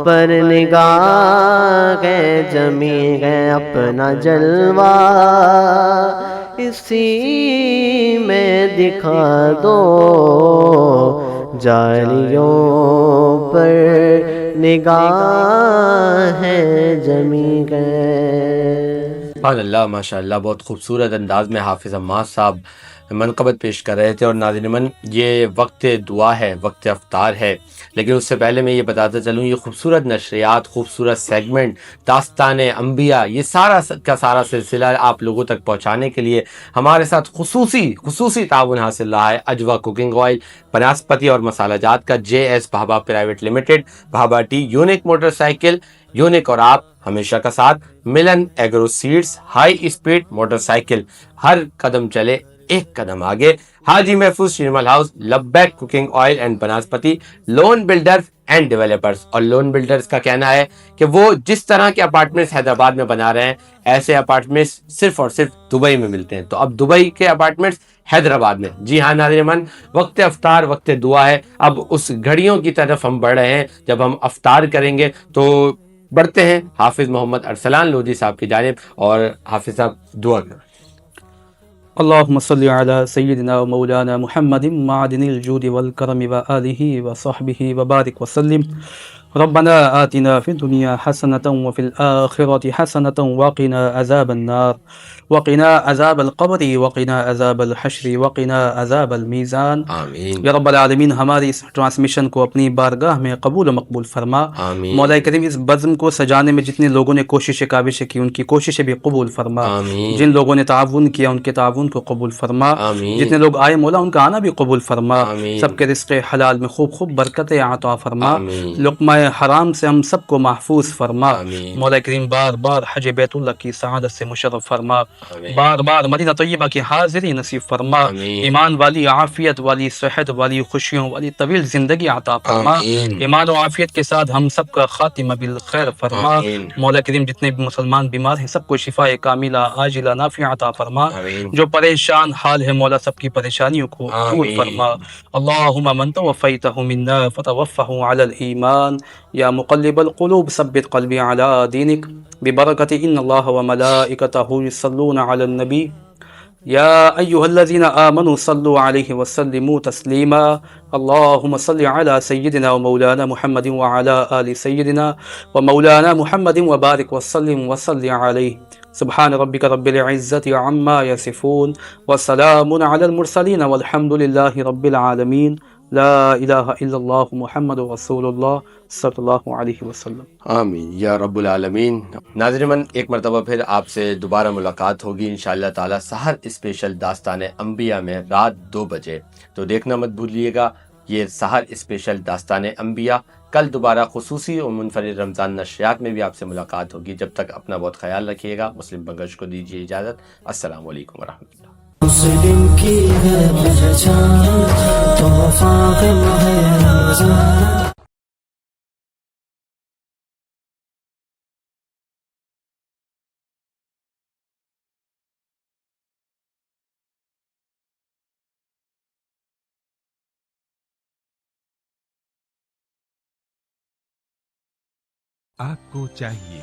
پر نگاہیں جمی ہیں، اپنا جلوہ اسی میں دکھا دو، جالیوں پر نگاہیں جمی ہیں. سبحان اللہ، ماشاء اللہ، بہت خوبصورت انداز میں حافظ عماد صاحب منقبت پیش کر رہے تھے. اور ناظرین من، یہ وقت دعا ہے، وقت افطار ہے. لیکن اس سے پہلے میں یہ بتاتا چلوں یہ خوبصورت نشریات، خوبصورت سیگمنٹ داستان انبیاء، یہ سارا کا سارا سلسلہ آپ لوگوں تک پہنچانے کے لیے ہمارے ساتھ خصوصی تعاون حاصل رہا ہے اجوا کوکنگ آئل، بناسپتی اور مسالہ جات کا JS Bhabha private limited, Bhabha tea, unique motor cycle, unique اور آپ ہمیشہ کا ساتھ، Milan agro seeds, high speed motor cycle, ہر قدم چلے ایک قدم آگے، Haji Mahfooz sheermal house, Labbaik cooking oil and vanaspati, Lone builders and developers. اور لون بلڈرز کا کہنا ہے کہ وہ جس طرح کے اپارٹمنٹس حیدرآباد میں بنا رہے ہیں ایسے اپارٹمنٹس صرف اور صرف دبئی میں ملتے ہیں. تو اب دبئی کے اپارٹمنٹس حیدرآباد میں. جی ہاں ناظرین من، وقت افطار وقت دعا ہے. اب اس گھڑیوں کی طرف ہم بڑھ رہے ہیں جب ہم افطار کریں گے. تو بڑھتے ہیں حافظ محمد ارسلان لودھی صاحب کی جانب، اور حافظ صاحب دعا کریں. اللهم صل على سيدنا ومولانا محمد معدن الجود والكرم وآله وصحبه وبارك وسلم. ربنا آتنا في الدنيا حسنة وفي الآخرة حسنة وقنا عذاب النار وقنا عذاب القبر وقنا عذاب الحشر وقنا عذاب المیزان. آمین یا رب العالمین ہماری اس ٹرانسمیشن کو اپنی بارگاہ میں قبول و مقبول فرما. آمین. مولا کریم اس بزم کو سجانے میں جتنے لوگوں نے کوششیں کاوشیں کی ان کی کوششیں بھی قبول فرما. آمین. جن لوگوں نے تعاون کیا ان کے تعاون کو قبول فرما. آمین. جتنے لوگ آئے مولا ان کا آنا بھی قبول فرما. آمین. سب کے رزق حلال میں خوب برکتیں عطا فرما. آمین. لقمہ حرام سے ہم سب کو محفوظ فرما. آمین. مولا کریم بار بار حج بیت اللہ کی سعادت سے مشرف فرما. آمین. بار بار مدینہ طیبہ کی حاضری نصیب فرما. آمین. ایمان والی، عافیت والی، صحت والی، خوشیوں والی طویل زندگی عطا فرما. آمین. ایمان و عافیت کے ساتھ ہم سب کا خاتمہ بالخیر فرما. آمین. مولا کریم جتنے بھی مسلمان بیمار ہیں سب کو شفاء کاملہ عاجلہ نافعہ عطا فرما. آمین. جو پریشان حال ہے مولا سب کی پریشانیوں کو دور آمین. فرما. اللہم من توفیتہ منا فتوفہ علی الایمان یا مقلب القلوب ثبت قلبی علی دینک ببرکت ان اللہ وملائکتہ یصلون علی النبی یا ایہا الذین آمنوا صلوا علیہ وسلموا تسلیما. اللہم صل علی سیدنا ومولانا محمد وعلی آل سیدنا ومولانا محمد وبارک وسلم وصل علیہ. سبحان ربک رب العزت عما یصفون وسلام علی المرسلین والحمد للہ رب العالمین. لا الہ الا اللہ محمد رسول اللہ صلی اللہ علیہ وسلم. آمین یا رب العالمین. ناظرین من، ایک مرتبہ پھر آپ سے دوبارہ ملاقات ہوگی انشاءاللہ تعالی سحر اسپیشل داستان انبیاء میں رات 2 بجے. تو دیکھنا مت بھولیے گا یہ سحر اسپیشل داستان انبیاء. کل دوبارہ خصوصی اور منفرد رمضان نشریات میں بھی آپ سے ملاقات ہوگی. جب تک اپنا بہت خیال رکھیے گا. مسلم بنگش کو دیجیے اجازت. السلام علیکم ورحمۃ اللہ. مسلم کی ہے پہچان تحفہ ماہ رمضان. آپ کو چاہیے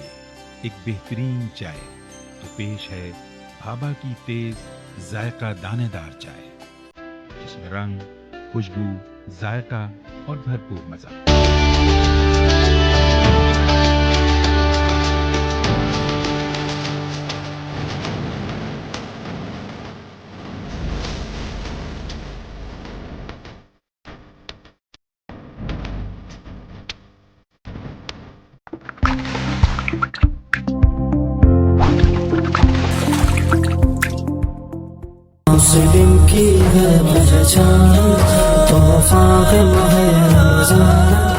ایک بہترین چائے تو پیش ہے بھابا کی تیز ذائقہ دانے دار چائے، جس میں رنگ، خوشبو، ذائقہ اور بھرپور مزہ. مسلم کی ہے پہچان تحفہ ماہ رمضان.